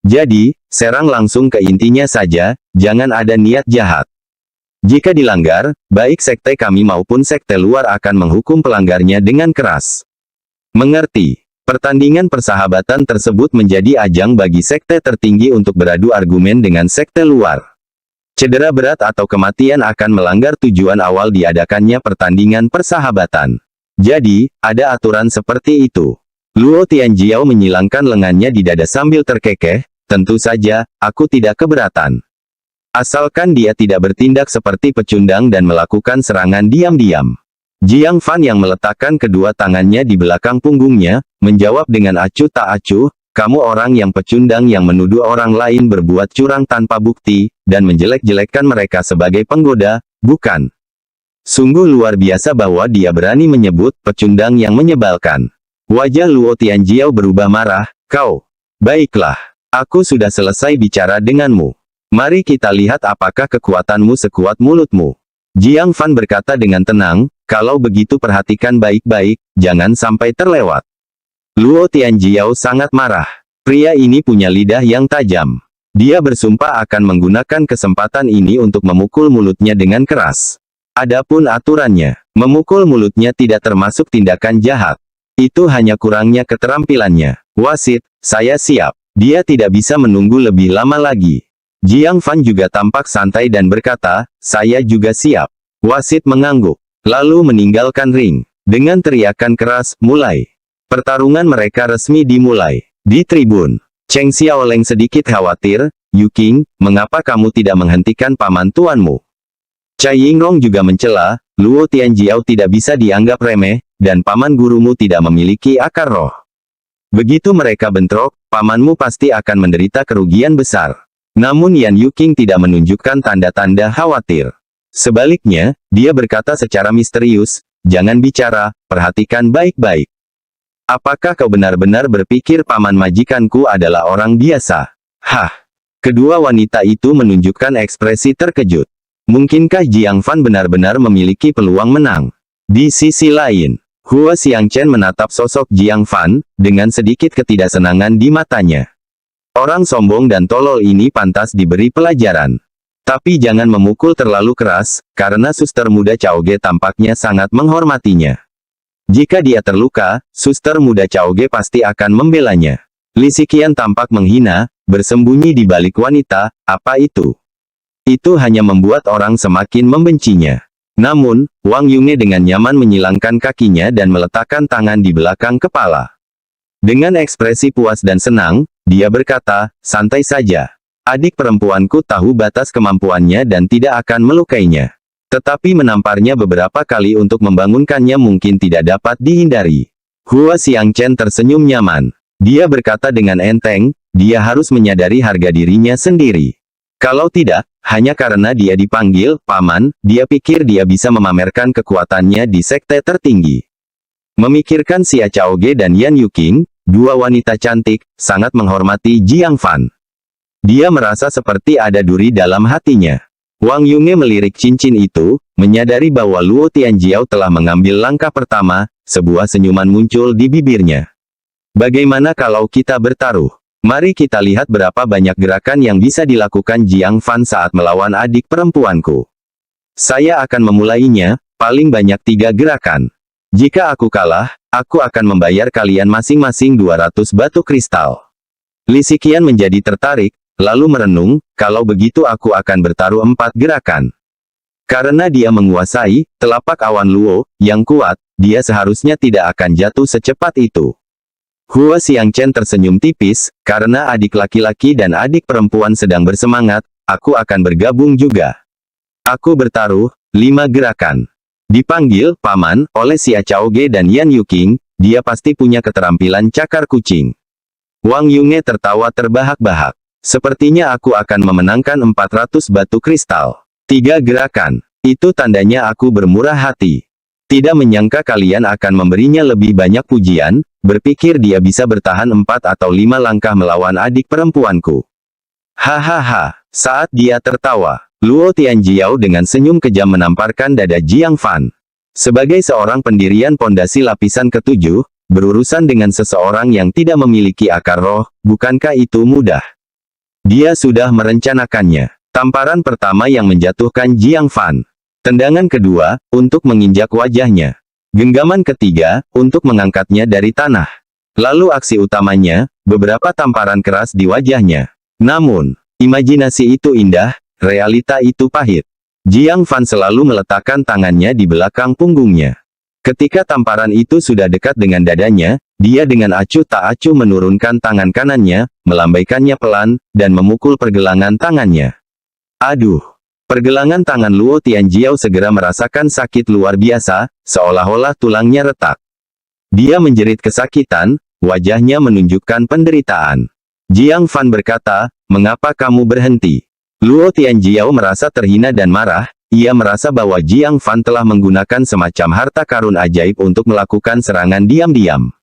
Jadi, serang langsung ke intinya saja, jangan ada niat jahat. Jika dilanggar, baik sekte kami maupun sekte luar akan menghukum pelanggarnya dengan keras. Mengerti? Pertandingan persahabatan tersebut menjadi ajang bagi sekte tertinggi untuk beradu argumen dengan sekte luar. Cedera berat atau kematian akan melanggar tujuan awal diadakannya pertandingan persahabatan. Jadi, ada aturan seperti itu. Luo Tianjiao menyilangkan lengannya di dada sambil terkekeh, tentu saja, aku tidak keberatan. Asalkan dia tidak bertindak seperti pecundang dan melakukan serangan diam-diam. Jiang Fan yang meletakkan kedua tangannya di belakang punggungnya, menjawab dengan acuh tak acuh, kamu orang yang pecundang yang menuduh orang lain berbuat curang tanpa bukti, dan menjelek-jelekkan mereka sebagai penggoda, bukan? Sungguh luar biasa bahwa dia berani menyebut pecundang yang menyebalkan. Wajah Luo Tianjiao berubah marah, kau. Baiklah, aku sudah selesai bicara denganmu. Mari kita lihat apakah kekuatanmu sekuat mulutmu. Jiang Fan berkata dengan tenang, kalau begitu perhatikan baik-baik, jangan sampai terlewat. Luo Tianjiao sangat marah. Pria ini punya lidah yang tajam. Dia bersumpah akan menggunakan kesempatan ini untuk memukul mulutnya dengan keras. Adapun aturannya, memukul mulutnya tidak termasuk tindakan jahat. Itu hanya kurangnya keterampilannya. Wasit, saya siap. Dia tidak bisa menunggu lebih lama lagi. Jiang Fan juga tampak santai dan berkata, saya juga siap. Wasit mengangguk, lalu meninggalkan ring. Dengan teriakan keras, mulai. Pertarungan mereka resmi dimulai. Di tribun, Cheng Xiaoleng sedikit khawatir, Yu Qing, mengapa kamu tidak menghentikan paman tuanmu? Cai Yingrong juga mencela, Luo Tianjiao tidak bisa dianggap remeh, dan paman gurumu tidak memiliki akar roh. Begitu mereka bentrok, pamanmu pasti akan menderita kerugian besar. Namun Yan Yu Qing tidak menunjukkan tanda-tanda khawatir. Sebaliknya, dia berkata secara misterius, jangan bicara, perhatikan baik-baik. Apakah kau benar-benar berpikir paman majikanku adalah orang biasa? Hah! Kedua wanita itu menunjukkan ekspresi terkejut. Mungkinkah Jiang Fan benar-benar memiliki peluang menang? Di sisi lain, Hua Xiangchen menatap sosok Jiang Fan, dengan sedikit ketidaksenangan di matanya. Orang sombong dan tolol ini pantas diberi pelajaran. Tapi jangan memukul terlalu keras, karena suster muda Chao Ge tampaknya sangat menghormatinya. Jika dia terluka, suster muda Chaoge pasti akan membelanya. Li Xiqian tampak menghina, bersembunyi di balik wanita. Apa itu? Itu hanya membuat orang semakin membencinya. Namun, Wang Yunge dengan nyaman menyilangkan kakinya dan meletakkan tangan di belakang kepala. Dengan ekspresi puas dan senang, dia berkata, santai saja. Adik perempuanku tahu batas kemampuannya dan tidak akan melukainya. Tetapi menamparnya beberapa kali untuk membangunkannya mungkin tidak dapat dihindari. Hua Xiangchen tersenyum nyaman. Dia berkata dengan enteng, dia harus menyadari harga dirinya sendiri. Kalau tidak, hanya karena dia dipanggil paman, dia pikir dia bisa memamerkan kekuatannya di sekte tertinggi. Memikirkan Xia Chaoge dan Yan Yuqing, dua wanita cantik, sangat menghormati Jiang Fan. Dia merasa seperti ada duri dalam hatinya. Wang Yunge melirik cincin itu, menyadari bahwa Luo Tianjiao telah mengambil langkah pertama, sebuah senyuman muncul di bibirnya. Bagaimana kalau kita bertaruh? Mari kita lihat berapa banyak gerakan yang bisa dilakukan Jiang Fan saat melawan adik perempuanku. Saya akan memulainya, paling banyak 3 gerakan. Jika aku kalah, aku akan membayar kalian masing-masing 200 batu kristal. Li Xiqian menjadi tertarik, lalu merenung, kalau begitu aku akan bertaruh 4 gerakan. Karena dia menguasai telapak awan Luo yang kuat, dia seharusnya tidak akan jatuh secepat itu. Hua Xiangchen tersenyum tipis, karena adik laki-laki dan adik perempuan sedang bersemangat, aku akan bergabung juga. Aku bertaruh 5 gerakan. Dipanggil paman oleh Xia Chaoge dan Yan Yuqing, dia pasti punya keterampilan cakar kucing. Wang Yunge tertawa terbahak-bahak. Sepertinya aku akan memenangkan 400 batu kristal. 3 gerakan. Itu tandanya aku bermurah hati. Tidak menyangka kalian akan memberinya lebih banyak pujian, berpikir dia bisa bertahan 4 atau 5 langkah melawan adik perempuanku. Hahaha. Saat dia tertawa, Luo Tianjiao dengan senyum kejam menamparkan dada Jiang Fan. Sebagai seorang pendirian pondasi lapisan ke-7, berurusan dengan seseorang yang tidak memiliki akar roh, bukankah itu mudah? Dia sudah merencanakannya. Tamparan pertama yang menjatuhkan Jiang Fan. Tendangan kedua, untuk menginjak wajahnya. Genggaman ketiga, untuk mengangkatnya dari tanah. Lalu aksi utamanya, beberapa tamparan keras di wajahnya. Namun, imajinasi itu indah, realita itu pahit. Jiang Fan selalu meletakkan tangannya di belakang punggungnya. Ketika tamparan itu sudah dekat dengan dadanya, dia dengan acuh tak acuh menurunkan tangan kanannya, melambaikannya pelan, dan memukul pergelangan tangannya. Aduh! Pergelangan tangan Luo Tianjiao segera merasakan sakit luar biasa, seolah-olah tulangnya retak. Dia menjerit kesakitan, wajahnya menunjukkan penderitaan. Jiang Fan berkata, mengapa kamu berhenti? Luo Tianjiao merasa terhina dan marah. Ia merasa bahwa Jiang Fan telah menggunakan semacam harta karun ajaib untuk melakukan serangan diam-diam.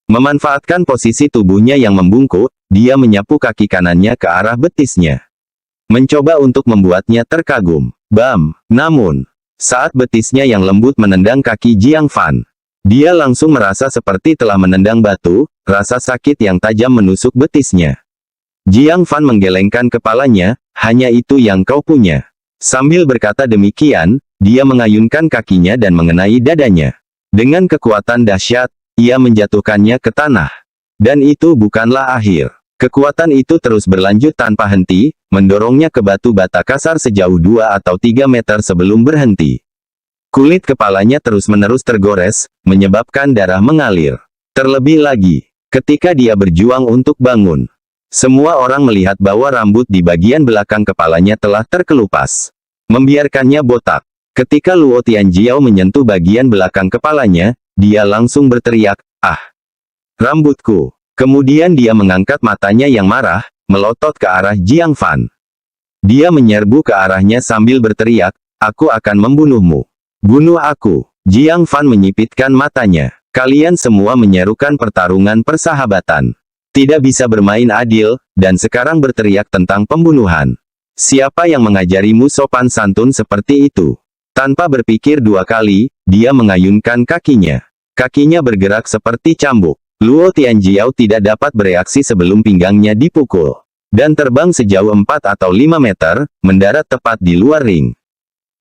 Memanfaatkan posisi tubuhnya yang membungkuk, dia menyapu kaki kanannya ke arah betisnya. Mencoba untuk membuatnya terkagum. Bam! Namun, saat betisnya yang lembut menendang kaki Jiang Fan, dia langsung merasa seperti telah menendang batu, rasa sakit yang tajam menusuk betisnya. Jiang Fan menggelengkan kepalanya, hanya itu yang kau punya. Sambil berkata demikian, dia mengayunkan kakinya dan mengenai dadanya. Dengan kekuatan dahsyat, ia menjatuhkannya ke tanah. Dan itu bukanlah akhir. Kekuatan itu terus berlanjut tanpa henti, mendorongnya ke batu bata kasar sejauh 2 atau 3 meter sebelum berhenti. Kulit kepalanya terus-menerus tergores, menyebabkan darah mengalir. Terlebih lagi, ketika dia berjuang untuk bangun, semua orang melihat bahwa rambut di bagian belakang kepalanya telah terkelupas, membiarkannya botak. Ketika Luo Tianjiao menyentuh bagian belakang kepalanya, dia langsung berteriak, "Ah! Rambutku!" Kemudian dia mengangkat matanya yang marah, melotot ke arah Jiang Fan. Dia menyerbu ke arahnya sambil berteriak, "Aku akan membunuhmu. Bunuh aku!" Jiang Fan menyipitkan matanya. Kalian semua menyerukan pertarungan persahabatan. Tidak bisa bermain adil, dan sekarang berteriak tentang pembunuhan. Siapa yang mengajarimu sopan santun seperti itu? Tanpa berpikir 2 kali, dia mengayunkan kakinya. Kakinya bergerak seperti cambuk. Luo Tianjiao tidak dapat bereaksi sebelum pinggangnya dipukul. Dan terbang sejauh 4 atau 5 meter, mendarat tepat di luar ring.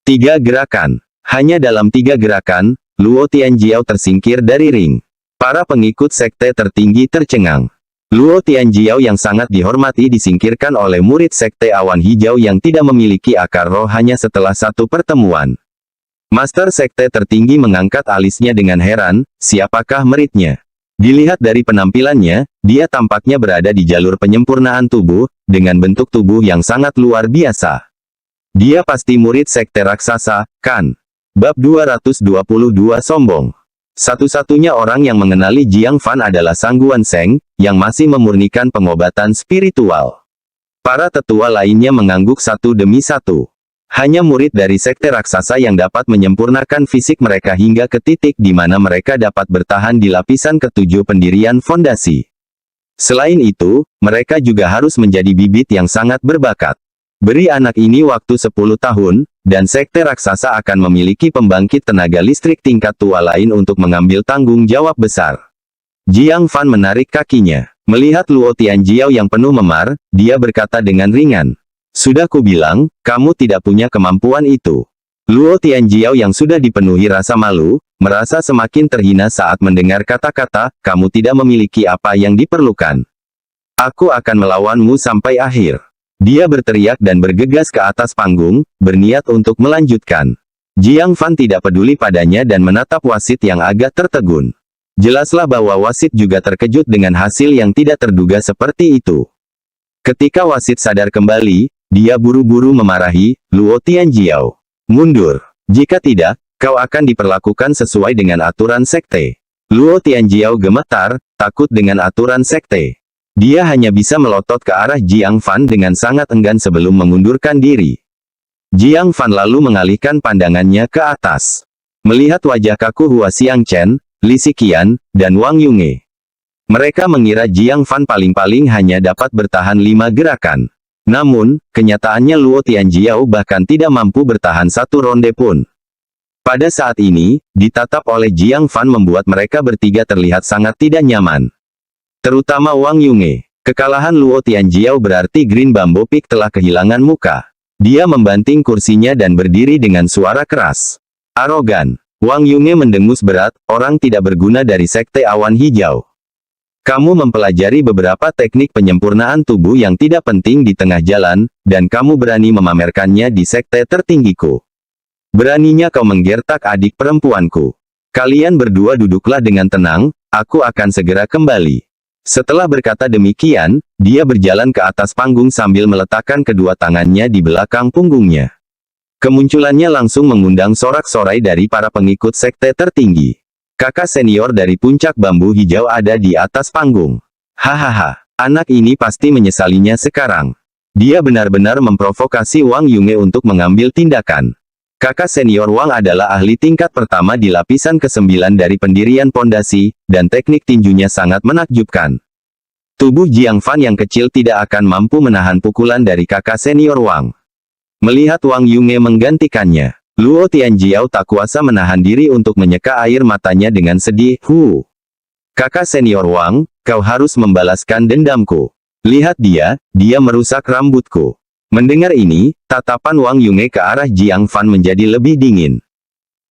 3 gerakan. Hanya dalam 3 gerakan, Luo Tianjiao tersingkir dari ring. Para pengikut sekte tertinggi tercengang. Luo Tianjiao yang sangat dihormati disingkirkan oleh murid sekte awan hijau yang tidak memiliki akar roh hanya setelah satu pertemuan. Master sekte tertinggi mengangkat alisnya dengan heran, siapakah muridnya? Dilihat dari penampilannya, dia tampaknya berada di jalur penyempurnaan tubuh, dengan bentuk tubuh yang sangat luar biasa. Dia pasti murid sekte raksasa, kan? Bab 222 Sombong. Satu-satunya orang yang mengenali Jiang Fan adalah Sang Guan Seng, yang masih memurnikan pengobatan spiritual. Para tetua lainnya mengangguk satu demi satu. Hanya murid dari sekte raksasa yang dapat menyempurnakan fisik mereka hingga ke titik di mana mereka dapat bertahan di lapisan ketujuh pendirian fondasi. Selain itu, mereka juga harus menjadi bibit yang sangat berbakat. Beri anak ini waktu 10 tahun, dan sekte raksasa akan memiliki pembangkit tenaga listrik tingkat tua lain untuk mengambil tanggung jawab besar. Jiang Fan menarik kakinya. Melihat Luo Tianjiao yang penuh memar, dia berkata dengan ringan. Sudah kubilang, kamu tidak punya kemampuan itu. Luo Tianjiao yang sudah dipenuhi rasa malu, merasa semakin terhina saat mendengar kata-kata, kamu tidak memiliki apa yang diperlukan. Aku akan melawanmu sampai akhir. Dia berteriak dan bergegas ke atas panggung, berniat untuk melanjutkan. Jiang Fan tidak peduli padanya dan menatap wasit yang agak tertegun. Jelaslah bahwa wasit juga terkejut dengan hasil yang tidak terduga seperti itu. Ketika wasit sadar kembali, dia buru-buru memarahi, Luo Tianjiao. Mundur. Jika tidak, kau akan diperlakukan sesuai dengan aturan sekte. Luo Tianjiao gemetar, takut dengan aturan sekte. Dia hanya bisa melotot ke arah Jiang Fan dengan sangat enggan sebelum mengundurkan diri. Jiang Fan lalu mengalihkan pandangannya ke atas. Melihat wajah kaku Hua Xiangchen, Li Xiqian, dan Wang Yunge. Mereka mengira Jiang Fan paling-paling hanya dapat bertahan 5 gerakan. Namun, kenyataannya Luo Tianjiao bahkan tidak mampu bertahan satu ronde pun. Pada saat ini, ditatap oleh Jiang Fan membuat mereka bertiga terlihat sangat tidak nyaman. Terutama Wang Yunge. Kekalahan Luo Tianjiao berarti Green Bamboo Peak telah kehilangan muka. Dia membanting kursinya dan berdiri dengan suara keras. Arogan. Wang Yunge mendengus berat, orang tidak berguna dari sekte awan hijau. Kamu mempelajari beberapa teknik penyempurnaan tubuh yang tidak penting di tengah jalan, dan kamu berani memamerkannya di sekte tertinggiku. Beraninya kau menggertak adik perempuanku. Kalian berdua duduklah dengan tenang, aku akan segera kembali. Setelah berkata demikian, dia berjalan ke atas panggung sambil meletakkan kedua tangannya di belakang punggungnya. Kemunculannya langsung mengundang sorak-sorai dari para pengikut sekte tertinggi. Kakak senior dari puncak bambu hijau ada di atas panggung. Hahaha, anak ini pasti menyesalinya sekarang. Dia benar-benar memprovokasi Wang Yunge untuk mengambil tindakan. Kakak senior Wang adalah ahli tingkat pertama di lapisan ke-9 dari pendirian pondasi, dan teknik tinjunya sangat menakjubkan. Tubuh Jiang Fan yang kecil tidak akan mampu menahan pukulan dari kakak senior Wang. Melihat Wang Yunge menggantikannya, Luo Tianjiao tak kuasa menahan diri untuk menyeka air matanya dengan sedih. Kakak senior Wang, kau harus membalaskan dendamku. Lihat dia merusak rambutku. Mendengar ini, tatapan Wang Yunge ke arah Jiang Fan menjadi lebih dingin.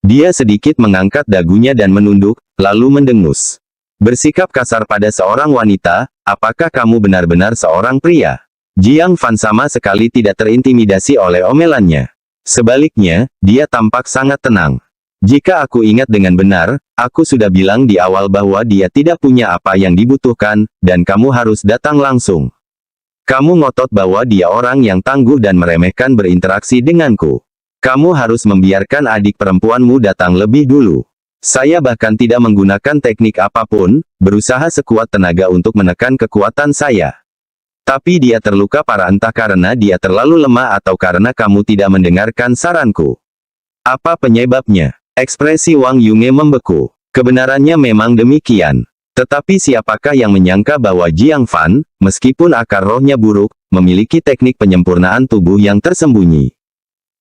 Dia sedikit mengangkat dagunya dan menunduk, lalu mendengus. Bersikap kasar pada seorang wanita, apakah kamu benar-benar seorang pria? Jiang Fan sama sekali tidak terintimidasi oleh omelannya. Sebaliknya, dia tampak sangat tenang. Jika aku ingat dengan benar, aku sudah bilang di awal bahwa dia tidak punya apa yang dibutuhkan, dan kamu harus datang langsung. Kamu ngotot bahwa dia orang yang tangguh dan meremehkan berinteraksi denganku. Kamu harus membiarkan adik perempuanmu datang lebih dulu. Saya bahkan tidak menggunakan teknik apapun, berusaha sekuat tenaga untuk menekan kekuatan saya. Tapi dia terluka parah entah karena dia terlalu lemah atau karena kamu tidak mendengarkan saranku. Apa penyebabnya? Ekspresi Wang Yunge membeku. Kebenarannya memang demikian. Tetapi siapakah yang menyangka bahwa Jiang Fan, meskipun akar rohnya buruk, memiliki teknik penyempurnaan tubuh yang tersembunyi.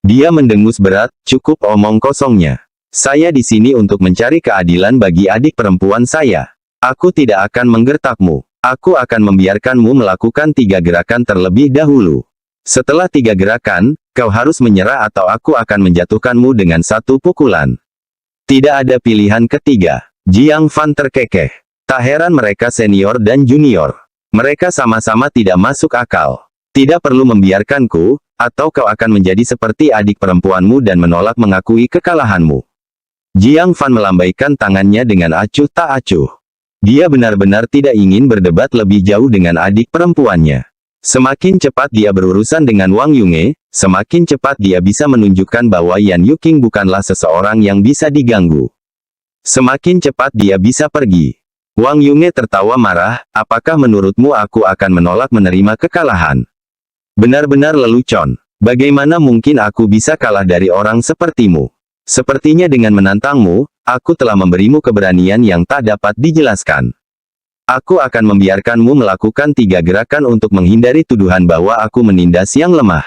Dia mendengus berat, cukup omong kosongnya. Saya di sini untuk mencari keadilan bagi adik perempuan saya. Aku tidak akan menggertakmu. Aku akan membiarkanmu melakukan 3 gerakan terlebih dahulu. Setelah 3 gerakan, kau harus menyerah atau aku akan menjatuhkanmu dengan 1 pukulan. Tidak ada pilihan ketiga. Jiang Fan terkekeh. Tak heran mereka senior dan junior. Mereka sama-sama tidak masuk akal. Tidak perlu membiarkanku, atau kau akan menjadi seperti adik perempuanmu dan menolak mengakui kekalahanmu. Jiang Fan melambaikan tangannya dengan acuh tak acuh. Dia benar-benar tidak ingin berdebat lebih jauh dengan adik perempuannya. Semakin cepat dia berurusan dengan Wang Yunge, semakin cepat dia bisa menunjukkan bahwa Yan Yuking bukanlah seseorang yang bisa diganggu. Semakin cepat dia bisa pergi. Wang Yunge tertawa marah, apakah menurutmu aku akan menolak menerima kekalahan? Benar-benar lelucon. Bagaimana mungkin aku bisa kalah dari orang sepertimu? Sepertinya dengan menantangmu, aku telah memberimu keberanian yang tak dapat dijelaskan. Aku akan membiarkanmu melakukan 3 gerakan untuk menghindari tuduhan bahwa aku menindas yang lemah.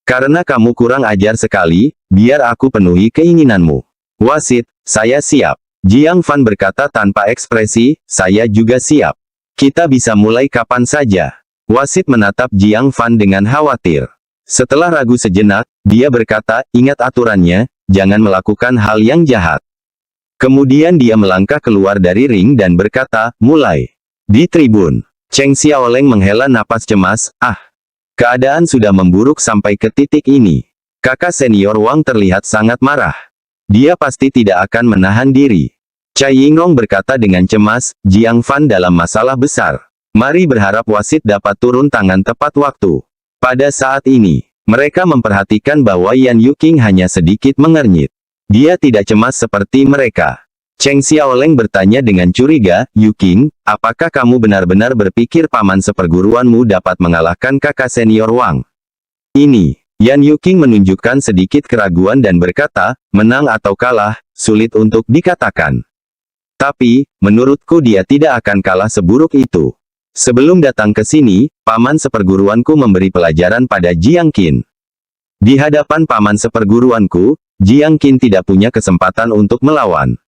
Karena kamu kurang ajar sekali, biar aku penuhi keinginanmu. Wasit, saya siap. Jiang Fan berkata tanpa ekspresi, saya juga siap. Kita bisa mulai kapan saja. Wasit menatap Jiang Fan dengan khawatir. Setelah ragu sejenak, dia berkata, ingat aturannya, jangan melakukan hal yang jahat. Kemudian dia melangkah keluar dari ring dan berkata, mulai. Di tribun, Cheng Xiaoleng menghela napas cemas, keadaan sudah memburuk sampai ke titik ini. Kakak senior Wang terlihat sangat marah. Dia pasti tidak akan menahan diri. Cai Yingrong berkata dengan cemas, Jiang Fan dalam masalah besar. Mari berharap wasit dapat turun tangan tepat waktu. Pada saat ini, mereka memperhatikan bahwa Yan Yuking hanya sedikit mengernyit. Dia tidak cemas seperti mereka. Cheng Xiaoleng bertanya dengan curiga, Yuking, apakah kamu benar-benar berpikir paman seperguruanmu dapat mengalahkan kakak senior Wang? Ini, Yan Yuking menunjukkan sedikit keraguan dan berkata, menang atau kalah, sulit untuk dikatakan. Tapi, menurutku dia tidak akan kalah seburuk itu. Sebelum datang ke sini, paman seperguruanku memberi pelajaran pada Jiang Qin. Di hadapan paman seperguruanku, Jiang Qin tidak punya kesempatan untuk melawan.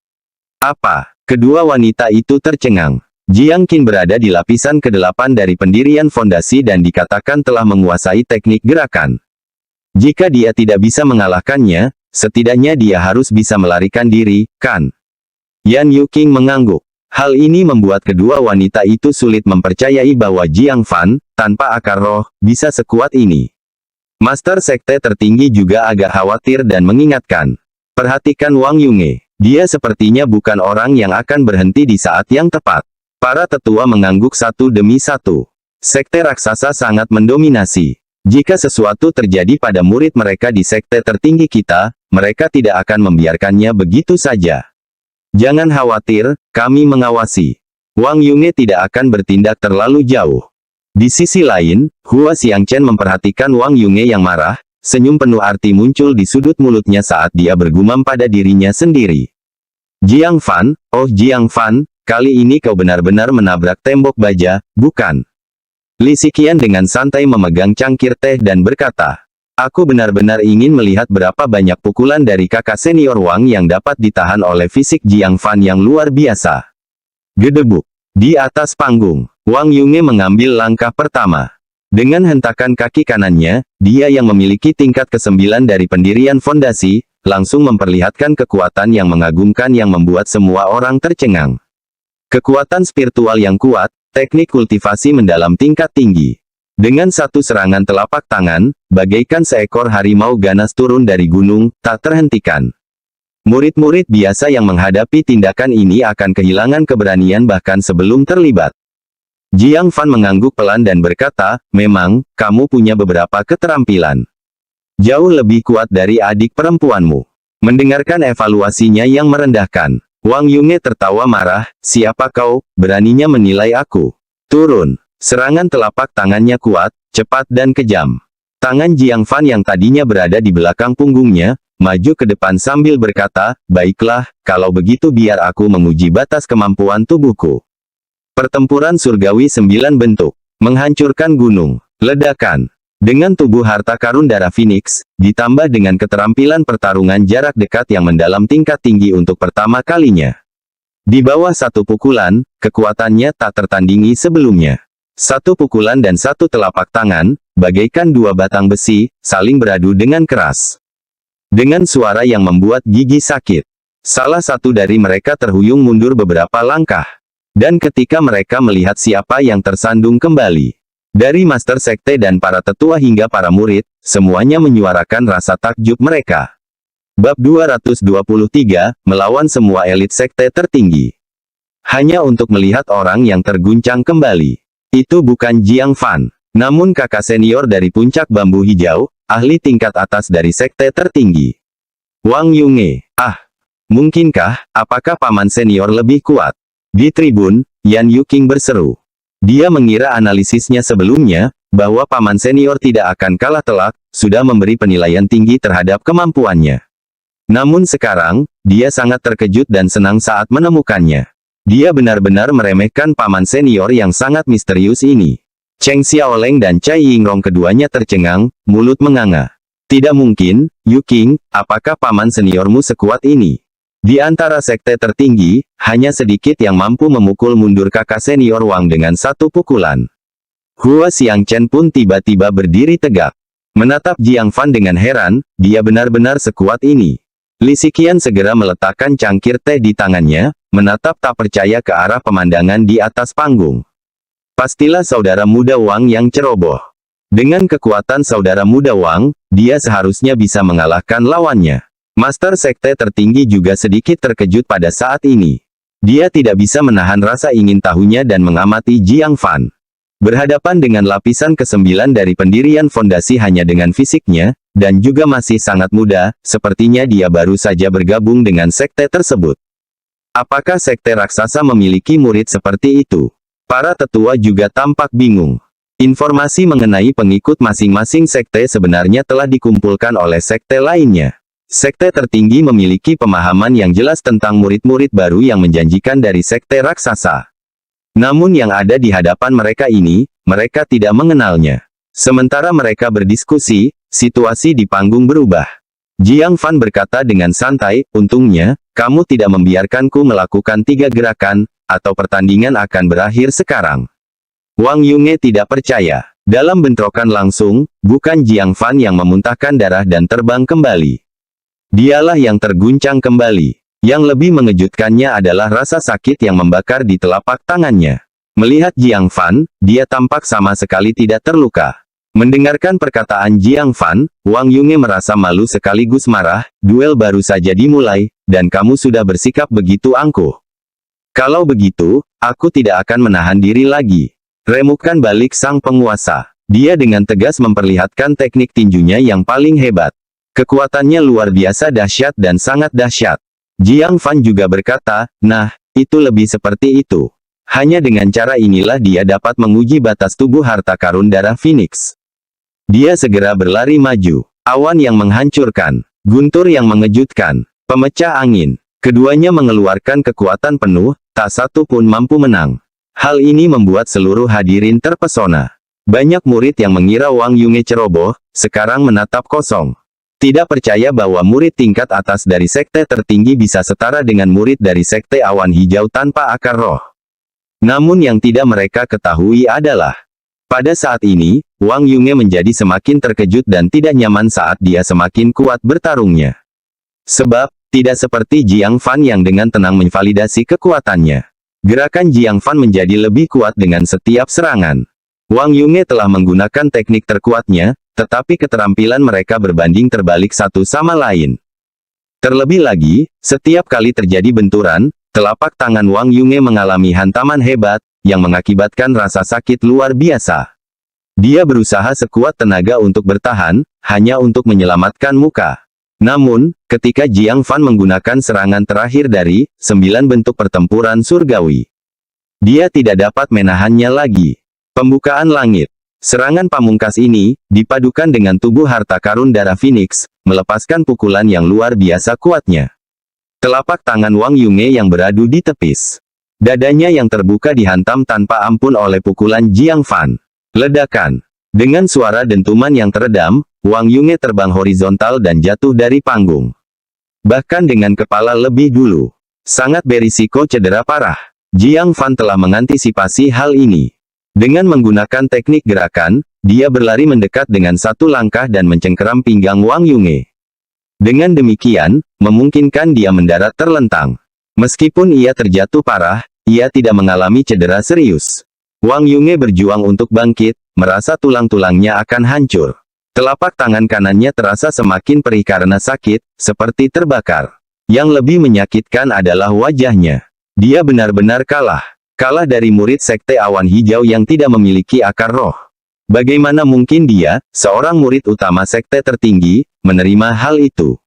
Apa? Kedua wanita itu tercengang. Jiang Qin berada di lapisan ke-8 dari pendirian fondasi dan dikatakan telah menguasai teknik gerakan. Jika dia tidak bisa mengalahkannya, setidaknya dia harus bisa melarikan diri, kan? Yan Yuking mengangguk. Hal ini membuat kedua wanita itu sulit mempercayai bahwa Jiang Fan, tanpa akar roh, bisa sekuat ini. Master Sekte tertinggi juga agak khawatir dan mengingatkan. Perhatikan Wang Yunge. Dia sepertinya bukan orang yang akan berhenti di saat yang tepat. Para tetua mengangguk satu demi satu. Sekte raksasa sangat mendominasi. Jika sesuatu terjadi pada murid mereka di sekte tertinggi kita, mereka tidak akan membiarkannya begitu saja. Jangan khawatir, kami mengawasi. Wang Yunge tidak akan bertindak terlalu jauh. Di sisi lain, Hua Xiangchen memperhatikan Wang Yunge yang marah, senyum penuh arti muncul di sudut mulutnya saat dia bergumam pada dirinya sendiri. Jiang Fan, oh Jiang Fan, kali ini kau benar-benar menabrak tembok baja, bukan? Li Xiqian dengan santai memegang cangkir teh dan berkata, aku benar-benar ingin melihat berapa banyak pukulan dari kakak senior Wang yang dapat ditahan oleh fisik Jiang Fan yang luar biasa. Gedebuk. Di atas panggung, Wang Yunge mengambil langkah pertama. Dengan hentakan kaki kanannya, dia yang memiliki tingkat ke-9 dari pendirian fondasi, langsung memperlihatkan kekuatan yang mengagumkan yang membuat semua orang tercengang. Kekuatan spiritual yang kuat, teknik kultivasi mendalam tingkat tinggi. Dengan satu serangan telapak tangan, bagaikan seekor harimau ganas turun dari gunung, tak terhentikan. Murid-murid biasa yang menghadapi tindakan ini akan kehilangan keberanian bahkan sebelum terlibat. Jiang Fan mengangguk pelan dan berkata, memang, kamu punya beberapa keterampilan. Jauh lebih kuat dari adik perempuanmu. Mendengarkan evaluasinya yang merendahkan, Wang Yunge tertawa marah, siapa kau, beraninya menilai aku? Turun. Serangan telapak tangannya kuat, cepat dan kejam. Tangan Jiang Fan yang tadinya berada di belakang punggungnya, maju ke depan sambil berkata, baiklah, kalau begitu biar aku menguji batas kemampuan tubuhku. Pertempuran surgawi 9 bentuk. Menghancurkan gunung. Ledakan. Dengan tubuh harta karun darah Phoenix, ditambah dengan keterampilan pertarungan jarak dekat yang mendalam tingkat tinggi untuk pertama kalinya. Di bawah satu pukulan, kekuatannya tak tertandingi sebelumnya. Satu pukulan dan satu telapak tangan, bagaikan dua batang besi, saling beradu dengan keras. Dengan suara yang membuat gigi sakit. Salah satu dari mereka terhuyung mundur beberapa langkah. Dan ketika mereka melihat siapa yang tersandung kembali, dari Master Sekte dan para tetua hingga para murid, semuanya menyuarakan rasa takjub mereka. Bab 223, melawan semua elit sekte tertinggi. Hanya untuk melihat orang yang terguncang kembali. Itu bukan Jiang Fan, namun kakak senior dari puncak bambu hijau, ahli tingkat atas dari sekte tertinggi. Wang Yunge. Mungkinkah, apakah paman senior lebih kuat? Di tribun, Yan Yuking berseru. Dia mengira analisisnya sebelumnya, bahwa paman senior tidak akan kalah telak, sudah memberi penilaian tinggi terhadap kemampuannya. Namun sekarang, dia sangat terkejut dan senang saat menemukannya. Dia benar-benar meremehkan paman senior yang sangat misterius ini. Cheng Xiaoleng dan Cai Yingrong keduanya tercengang, mulut menganga. Tidak mungkin, Yuking, apakah paman seniormu sekuat ini? Di antara sekte tertinggi, hanya sedikit yang mampu memukul mundur kakak senior Wang dengan satu pukulan. Hua Xiangchen pun tiba-tiba berdiri tegak. Menatap Jiang Fan dengan heran, dia benar-benar sekuat ini. Li Xiqian segera meletakkan cangkir teh di tangannya, menatap tak percaya ke arah pemandangan di atas panggung. Pastilah saudara muda Wang yang ceroboh. Dengan kekuatan saudara muda Wang, dia seharusnya bisa mengalahkan lawannya. Master Sekte tertinggi juga sedikit terkejut pada saat ini. Dia tidak bisa menahan rasa ingin tahunya dan mengamati Jiang Fan. Berhadapan dengan lapisan ke-9 dari pendirian fondasi hanya dengan fisiknya, dan juga masih sangat muda, sepertinya dia baru saja bergabung dengan sekte tersebut. Apakah sekte raksasa memiliki murid seperti itu? Para tetua juga tampak bingung. Informasi mengenai pengikut masing-masing sekte sebenarnya telah dikumpulkan oleh sekte lainnya. Sekte tertinggi memiliki pemahaman yang jelas tentang murid-murid baru yang menjanjikan dari sekte raksasa. Namun yang ada di hadapan mereka ini, mereka tidak mengenalnya. Sementara mereka berdiskusi, situasi di panggung berubah. Jiang Fan berkata dengan santai, untungnya, kamu tidak membiarkanku melakukan 3 gerakan, atau pertandingan akan berakhir sekarang. Wang Yunge tidak percaya. Dalam bentrokan langsung, bukan Jiang Fan yang memuntahkan darah dan terbang kembali. Dialah yang terguncang kembali. Yang lebih mengejutkannya adalah rasa sakit yang membakar di telapak tangannya. Melihat Jiang Fan, dia tampak sama sekali tidak terluka. Mendengarkan perkataan Jiang Fan, Wang Yunge merasa malu sekaligus marah, duel baru saja dimulai, dan kamu sudah bersikap begitu angkuh. Kalau begitu, aku tidak akan menahan diri lagi. Remukan balik sang penguasa. Dia dengan tegas memperlihatkan teknik tinjunya yang paling hebat. Kekuatannya luar biasa dahsyat dan sangat dahsyat. Jiang Fan juga berkata, nah, itu lebih seperti itu. Hanya dengan cara inilah dia dapat menguji batas tubuh harta karun darah Phoenix. Dia segera berlari maju. Awan yang menghancurkan. Guntur yang mengejutkan. Pemecah angin. Keduanya mengeluarkan kekuatan penuh, tak satu pun mampu menang. Hal ini membuat seluruh hadirin terpesona. Banyak murid yang mengira Wang Yunge ceroboh, sekarang menatap kosong. Tidak percaya bahwa murid tingkat atas dari sekte tertinggi bisa setara dengan murid dari sekte awan hijau tanpa akar roh. Namun yang tidak mereka ketahui adalah, pada saat ini, Wang Yunge menjadi semakin terkejut dan tidak nyaman saat dia semakin kuat bertarungnya. Sebab, tidak seperti Jiang Fan yang dengan tenang menvalidasi kekuatannya. Gerakan Jiang Fan menjadi lebih kuat dengan setiap serangan. Wang Yunge telah menggunakan teknik terkuatnya, tetapi keterampilan mereka berbanding terbalik satu sama lain. Terlebih lagi, setiap kali terjadi benturan, telapak tangan Wang Yunge mengalami hantaman hebat, yang mengakibatkan rasa sakit luar biasa. Dia berusaha sekuat tenaga untuk bertahan, hanya untuk menyelamatkan muka. Namun, ketika Jiang Fan menggunakan serangan terakhir dari 9 bentuk pertempuran surgawi, dia tidak dapat menahannya lagi. Pembukaan langit. Serangan pamungkas ini, dipadukan dengan tubuh harta karun darah Phoenix, melepaskan pukulan yang luar biasa kuatnya. Telapak tangan Wang Yunge yang beradu di tepis. Dadanya yang terbuka dihantam tanpa ampun oleh pukulan Jiang Fan. Ledakan. Dengan suara dentuman yang teredam, Wang Yunge terbang horizontal dan jatuh dari panggung. Bahkan dengan kepala lebih dulu. Sangat berisiko cedera parah. Jiang Fan telah mengantisipasi hal ini. Dengan menggunakan teknik gerakan, dia berlari mendekat dengan satu langkah dan mencengkeram pinggang Wang Yunge. Dengan demikian, memungkinkan dia mendarat terlentang. Meskipun ia terjatuh parah, ia tidak mengalami cedera serius. Wang Yunge berjuang untuk bangkit, merasa tulang-tulangnya akan hancur. Telapak tangan kanannya terasa semakin perih karena sakit, seperti terbakar. Yang lebih menyakitkan adalah wajahnya. Dia benar-benar kalah. Kalah dari murid Sekte Awan Hijau yang tidak memiliki akar roh. Bagaimana mungkin dia, seorang murid utama Sekte tertinggi, menerima hal itu?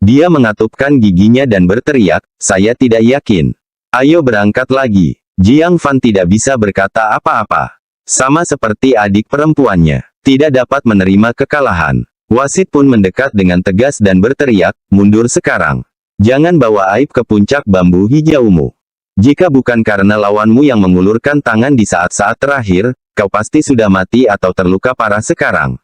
Dia mengatupkan giginya dan berteriak, "Saya tidak yakin. Ayo berangkat lagi." Jiang Fan tidak bisa berkata apa-apa. Sama seperti adik perempuannya, tidak dapat menerima kekalahan. Wasit pun mendekat dengan tegas dan berteriak, "Mundur sekarang. Jangan bawa aib ke puncak bambu hijaumu. Jika bukan karena lawanmu yang mengulurkan tangan di saat-saat terakhir, kau pasti sudah mati atau terluka parah sekarang."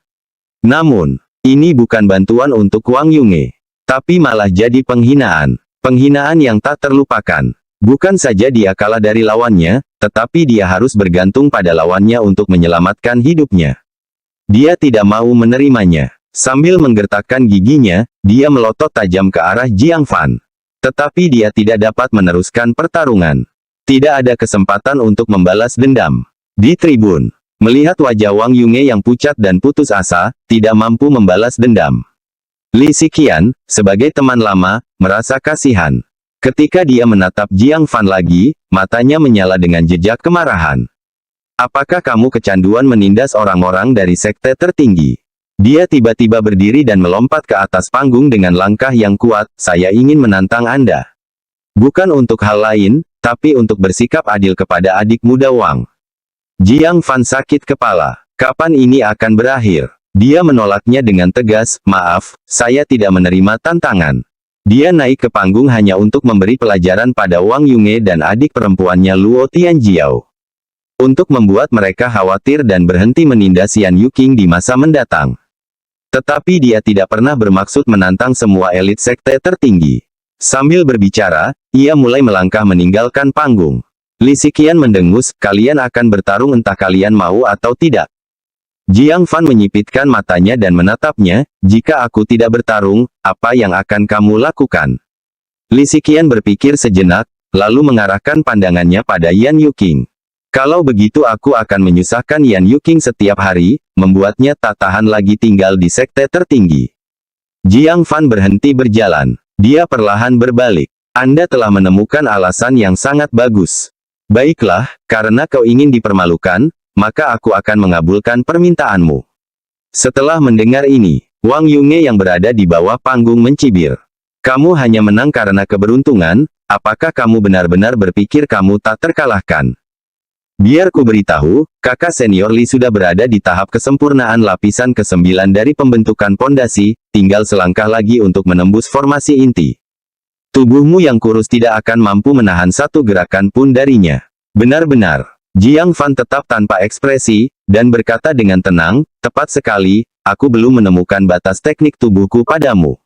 Namun, ini bukan bantuan untuk Wang Yunge, tapi malah jadi penghinaan. Penghinaan yang tak terlupakan. Bukan saja dia kalah dari lawannya, tetapi dia harus bergantung pada lawannya untuk menyelamatkan hidupnya. Dia tidak mau menerimanya. Sambil menggertakkan giginya, dia melotot tajam ke arah Jiang Fan. Tetapi dia tidak dapat meneruskan pertarungan. Tidak ada kesempatan untuk membalas dendam. Di tribun, melihat wajah Wang Yunge yang pucat dan putus asa, tidak mampu membalas dendam. Li Xiqian, sebagai teman lama, merasa kasihan. Ketika dia menatap Jiang Fan lagi, matanya menyala dengan jejak kemarahan. "Apakah kamu kecanduan menindas orang-orang dari sekte tertinggi?" Dia tiba-tiba berdiri dan melompat ke atas panggung dengan langkah yang kuat. "Saya ingin menantang Anda. Bukan untuk hal lain, tapi untuk bersikap adil kepada adik muda Wang." Jiang Fan sakit kepala. Kapan ini akan berakhir? Dia menolaknya dengan tegas, "Maaf, saya tidak menerima tantangan." Dia naik ke panggung hanya untuk memberi pelajaran pada Wang Yunge dan adik perempuannya Luo Tianjiao. Untuk membuat mereka khawatir dan berhenti menindas Yan Yuqing di masa mendatang. Tetapi dia tidak pernah bermaksud menantang semua elit sekte tertinggi. Sambil berbicara, ia mulai melangkah meninggalkan panggung. Li Xiqian mendengus, "Kalian akan bertarung entah kalian mau atau tidak." Jiang Fan menyipitkan matanya dan menatapnya, "Jika aku tidak bertarung, apa yang akan kamu lakukan?" Li Xiqian berpikir sejenak, lalu mengarahkan pandangannya pada Yan Yuqing. "Kalau begitu aku akan menyusahkan Yan Yuqing setiap hari, membuatnya tak tahan lagi tinggal di sekte tertinggi." Jiang Fan berhenti berjalan. Dia perlahan berbalik. "Anda telah menemukan alasan yang sangat bagus. Baiklah, karena kau ingin dipermalukan, maka aku akan mengabulkan permintaanmu." Setelah mendengar ini, Wang Yunge yang berada di bawah panggung mencibir. "Kamu hanya menang karena keberuntungan, apakah kamu benar-benar berpikir kamu tak terkalahkan? Biar ku beritahu, kakak senior Li sudah berada di tahap kesempurnaan lapisan ke-9 dari pembentukan pondasi, tinggal selangkah lagi untuk menembus formasi inti. Tubuhmu yang kurus tidak akan mampu menahan satu gerakan pun darinya." "Benar-benar." Jiang Fan tetap tanpa ekspresi, dan berkata dengan tenang, "Tepat sekali, aku belum menemukan batas teknik tubuhku padamu.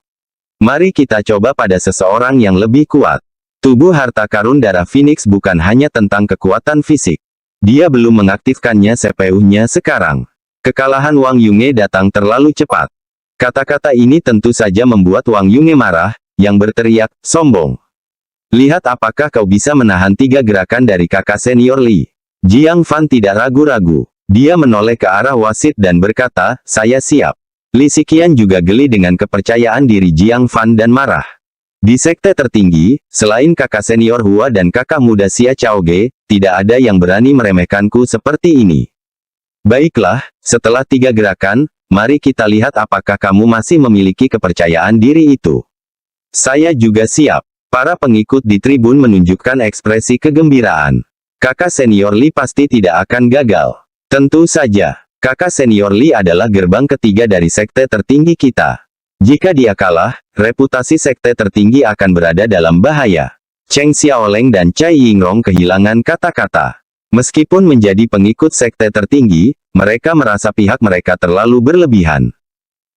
Mari kita coba pada seseorang yang lebih kuat." Tubuh harta karun darah Phoenix bukan hanya tentang kekuatan fisik. Dia belum mengaktifkannya CPU-nya sekarang. Kekalahan Wang Yunge datang terlalu cepat. Kata-kata ini tentu saja membuat Wang Yunge marah, yang berteriak, "Sombong! Lihat apakah kau bisa menahan 3 gerakan dari kakak senior Li." Jiang Fan tidak ragu-ragu. Dia menoleh ke arah wasit dan berkata, "Saya siap." Li Xiqian juga geli dengan kepercayaan diri Jiang Fan dan marah. Di sekte tertinggi, selain kakak senior Hua dan kakak muda Xia Chaoge, tidak ada yang berani meremehkanku seperti ini. Baiklah, setelah 3 gerakan, mari kita lihat apakah kamu masih memiliki kepercayaan diri itu. Saya juga siap. Para pengikut di tribun menunjukkan ekspresi kegembiraan. Kakak senior Li pasti tidak akan gagal. Tentu saja, kakak senior Li adalah gerbang ketiga dari sekte tertinggi kita. Jika dia kalah, reputasi sekte tertinggi akan berada dalam bahaya. Cheng Xiaoleng dan Cai Yingrong kehilangan kata-kata. Meskipun menjadi pengikut sekte tertinggi, mereka merasa pihak mereka terlalu berlebihan.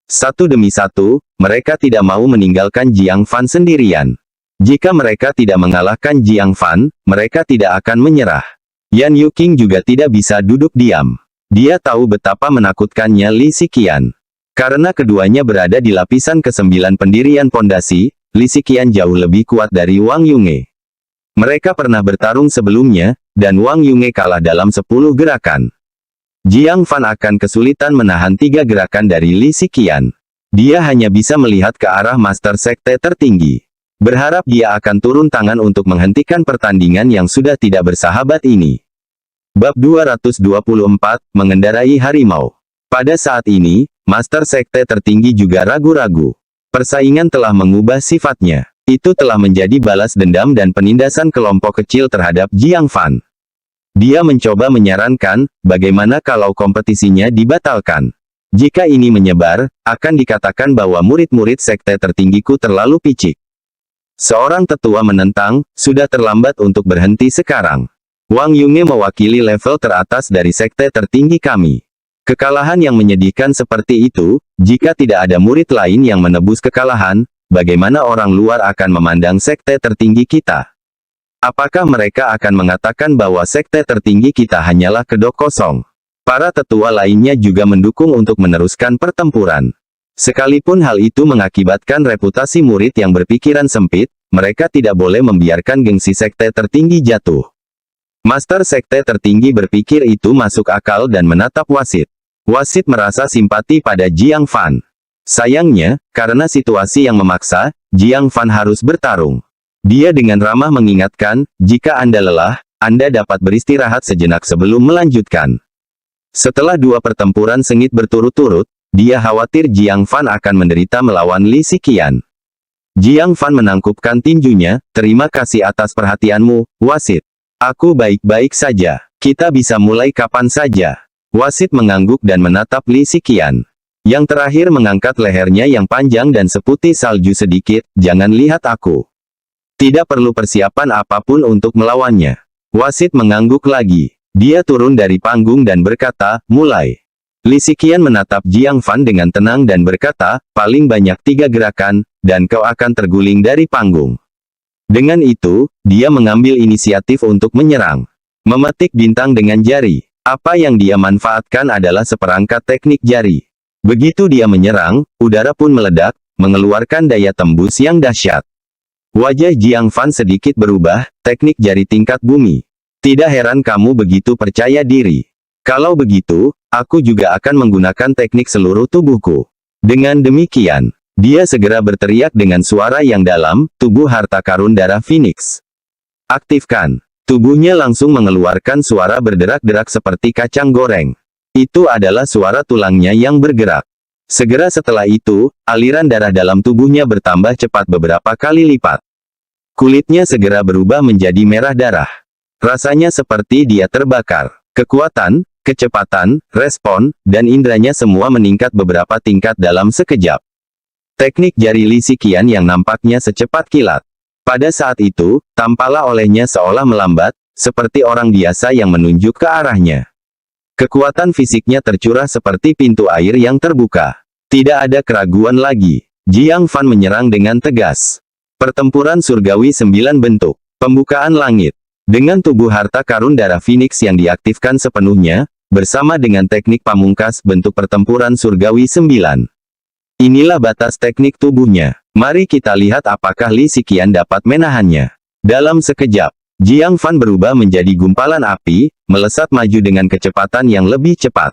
Satu demi satu, mereka tidak mau meninggalkan Jiang Fan sendirian. Jika mereka tidak mengalahkan Jiang Fan, mereka tidak akan menyerah. Yan Yuqing juga tidak bisa duduk diam. Dia tahu betapa menakutkannya Li Xiqian. Karena keduanya berada di lapisan ke-9 pendirian pondasi, Li Xiqian jauh lebih kuat dari Wang Yunge. Mereka pernah bertarung sebelumnya, dan Wang Yunge kalah dalam 10 gerakan. Jiang Fan akan kesulitan menahan 3 gerakan dari Li Xiqian. Dia hanya bisa melihat ke arah Master Sekte tertinggi. Berharap dia akan turun tangan untuk menghentikan pertandingan yang sudah tidak bersahabat ini. Bab 224, Mengendarai Harimau. Pada saat ini, Master Sekte tertinggi juga ragu-ragu. Persaingan telah mengubah sifatnya. Itu telah menjadi balas dendam dan penindasan kelompok kecil terhadap Jiang Fan. Dia mencoba menyarankan, bagaimana kalau kompetisinya dibatalkan. Jika ini menyebar, akan dikatakan bahwa murid-murid sekte tertinggiku terlalu picik. Seorang tetua menentang, sudah terlambat untuk berhenti sekarang. Wang Yunge mewakili level teratas dari sekte tertinggi kami. Kekalahan yang menyedihkan seperti itu, jika tidak ada murid lain yang menebus kekalahan, bagaimana orang luar akan memandang sekte tertinggi kita? Apakah mereka akan mengatakan bahwa sekte tertinggi kita hanyalah kedok kosong? Para tetua lainnya juga mendukung untuk meneruskan pertempuran. Sekalipun hal itu mengakibatkan reputasi murid yang berpikiran sempit, mereka tidak boleh membiarkan gengsi sekte tertinggi jatuh. Master sekte tertinggi berpikir itu masuk akal dan menatap wasit. Wasit merasa simpati pada Jiang Fan. Sayangnya, karena situasi yang memaksa, Jiang Fan harus bertarung. Dia dengan ramah mengingatkan, jika Anda lelah, Anda dapat beristirahat sejenak sebelum melanjutkan. Setelah 2 pertempuran sengit berturut-turut, dia khawatir Jiang Fan akan menderita melawan Li Xiqian. Jiang Fan menangkupkan tinjunya, terima kasih atas perhatianmu, wasit. Aku baik-baik saja. Kita bisa mulai kapan saja. Wasit mengangguk dan menatap Li Xiqian. Yang terakhir mengangkat lehernya yang panjang dan seputih salju sedikit, jangan lihat aku. Tidak perlu persiapan apapun untuk melawannya. Wasit mengangguk lagi. Dia turun dari panggung dan berkata, mulai. Li Xiqian menatap Jiang Fan dengan tenang dan berkata, paling banyak 3 gerakan, dan kau akan terguling dari panggung. Dengan itu, dia mengambil inisiatif untuk menyerang. Memetik bintang dengan jari. Apa yang dia manfaatkan adalah seperangkat teknik jari. Begitu dia menyerang, udara pun meledak, mengeluarkan daya tembus yang dahsyat. Wajah Jiang Fan sedikit berubah, teknik jari tingkat bumi. Tidak heran kamu begitu percaya diri. Kalau begitu, aku juga akan menggunakan teknik seluruh tubuhku. Dengan demikian, dia segera berteriak dengan suara yang dalam, tubuh harta karun darah Phoenix. Aktifkan. Tubuhnya langsung mengeluarkan suara berderak-derak seperti kacang goreng. Itu adalah suara tulangnya yang bergerak. Segera setelah itu, aliran darah dalam tubuhnya bertambah cepat beberapa kali lipat. Kulitnya segera berubah menjadi merah darah. Rasanya seperti dia terbakar. Kekuatan, kecepatan, respon, dan indranya semua meningkat beberapa tingkat dalam sekejap. Teknik jari Li Xiqian yang nampaknya secepat kilat. Pada saat itu, tampaklah olehnya seolah melambat, seperti orang biasa yang menunjuk ke arahnya. Kekuatan fisiknya tercurah seperti pintu air yang terbuka. Tidak ada keraguan lagi. Jiang Fan menyerang dengan tegas. Pertempuran surgawi 9 bentuk. Pembukaan langit. Dengan tubuh harta karun darah Phoenix yang diaktifkan sepenuhnya, bersama dengan teknik pamungkas bentuk pertempuran surgawi 9. Inilah batas teknik tubuhnya. Mari kita lihat apakah Li Xiqian dapat menahannya. Dalam sekejap, Jiang Fan berubah menjadi gumpalan api, melesat maju dengan kecepatan yang lebih cepat.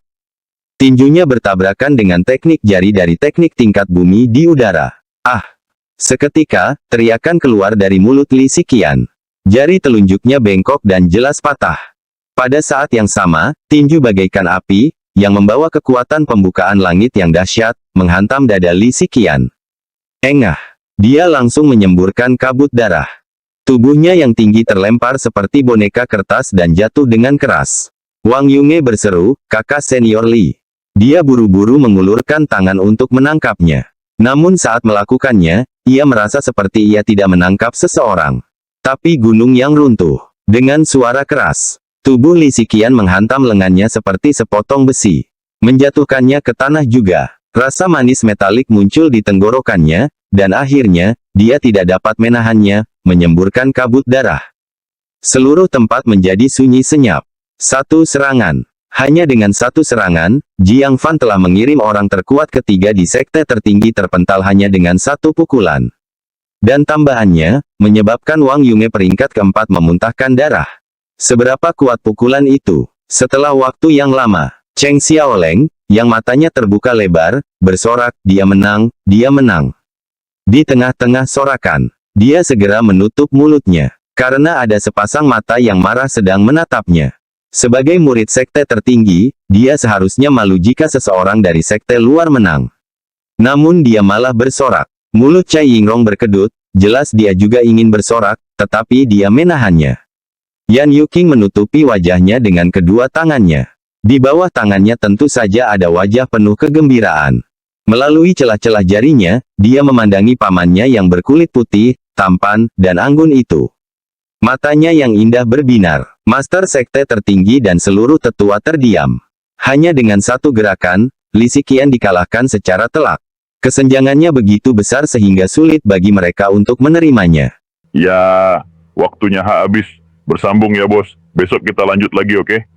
Tinjunya bertabrakan dengan teknik jari dari teknik tingkat bumi di udara. Ah! Seketika, teriakan keluar dari mulut Li Xiqian. Jari telunjuknya bengkok dan jelas patah. Pada saat yang sama, tinju bagaikan api, yang membawa kekuatan pembukaan langit yang dahsyat, menghantam dada Li Xiqian. Engah! Dia langsung menyemburkan kabut darah. Tubuhnya yang tinggi terlempar seperti boneka kertas dan jatuh dengan keras. Wang Yunge berseru, kakak senior Li. Dia buru-buru mengulurkan tangan untuk menangkapnya. Namun saat melakukannya, ia merasa seperti ia tidak menangkap seseorang. Tapi gunung yang runtuh. Dengan suara keras, tubuh Li Xiqian menghantam lengannya seperti sepotong besi. Menjatuhkannya ke tanah juga. Rasa manis metalik muncul di tenggorokannya, dan akhirnya, dia tidak dapat menahannya, menyemburkan kabut darah. Seluruh tempat menjadi sunyi senyap. Satu serangan. Hanya dengan satu serangan, Jiang Fan telah mengirim orang terkuat ketiga di sekte tertinggi terpental hanya dengan satu pukulan. Dan tambahannya, menyebabkan Wang Yunge peringkat keempat memuntahkan darah. Seberapa kuat pukulan itu? Setelah waktu yang lama, Cheng Xiaoleng, yang matanya terbuka lebar, bersorak, dia menang, dia menang. Di tengah-tengah sorakan, dia segera menutup mulutnya, karena ada sepasang mata yang marah sedang menatapnya. Sebagai murid sekte tertinggi, dia seharusnya malu jika seseorang dari sekte luar menang. Namun dia malah bersorak. Mulut Cai Yingrong berkedut, jelas dia juga ingin bersorak, tetapi dia menahannya. Yan Yuqing menutupi wajahnya dengan kedua tangannya. Di bawah tangannya tentu saja ada wajah penuh kegembiraan. Melalui celah-celah jarinya, dia memandangi pamannya yang berkulit putih, tampan, dan anggun itu. Matanya yang indah berbinar. Master sekte tertinggi dan seluruh tetua terdiam. Hanya dengan satu gerakan, Li Ziqian dikalahkan secara telak. Kesenjangannya begitu besar sehingga sulit bagi mereka untuk menerimanya. Ya, waktunya habis. Bersambung ya bos. Besok kita lanjut lagi, oke?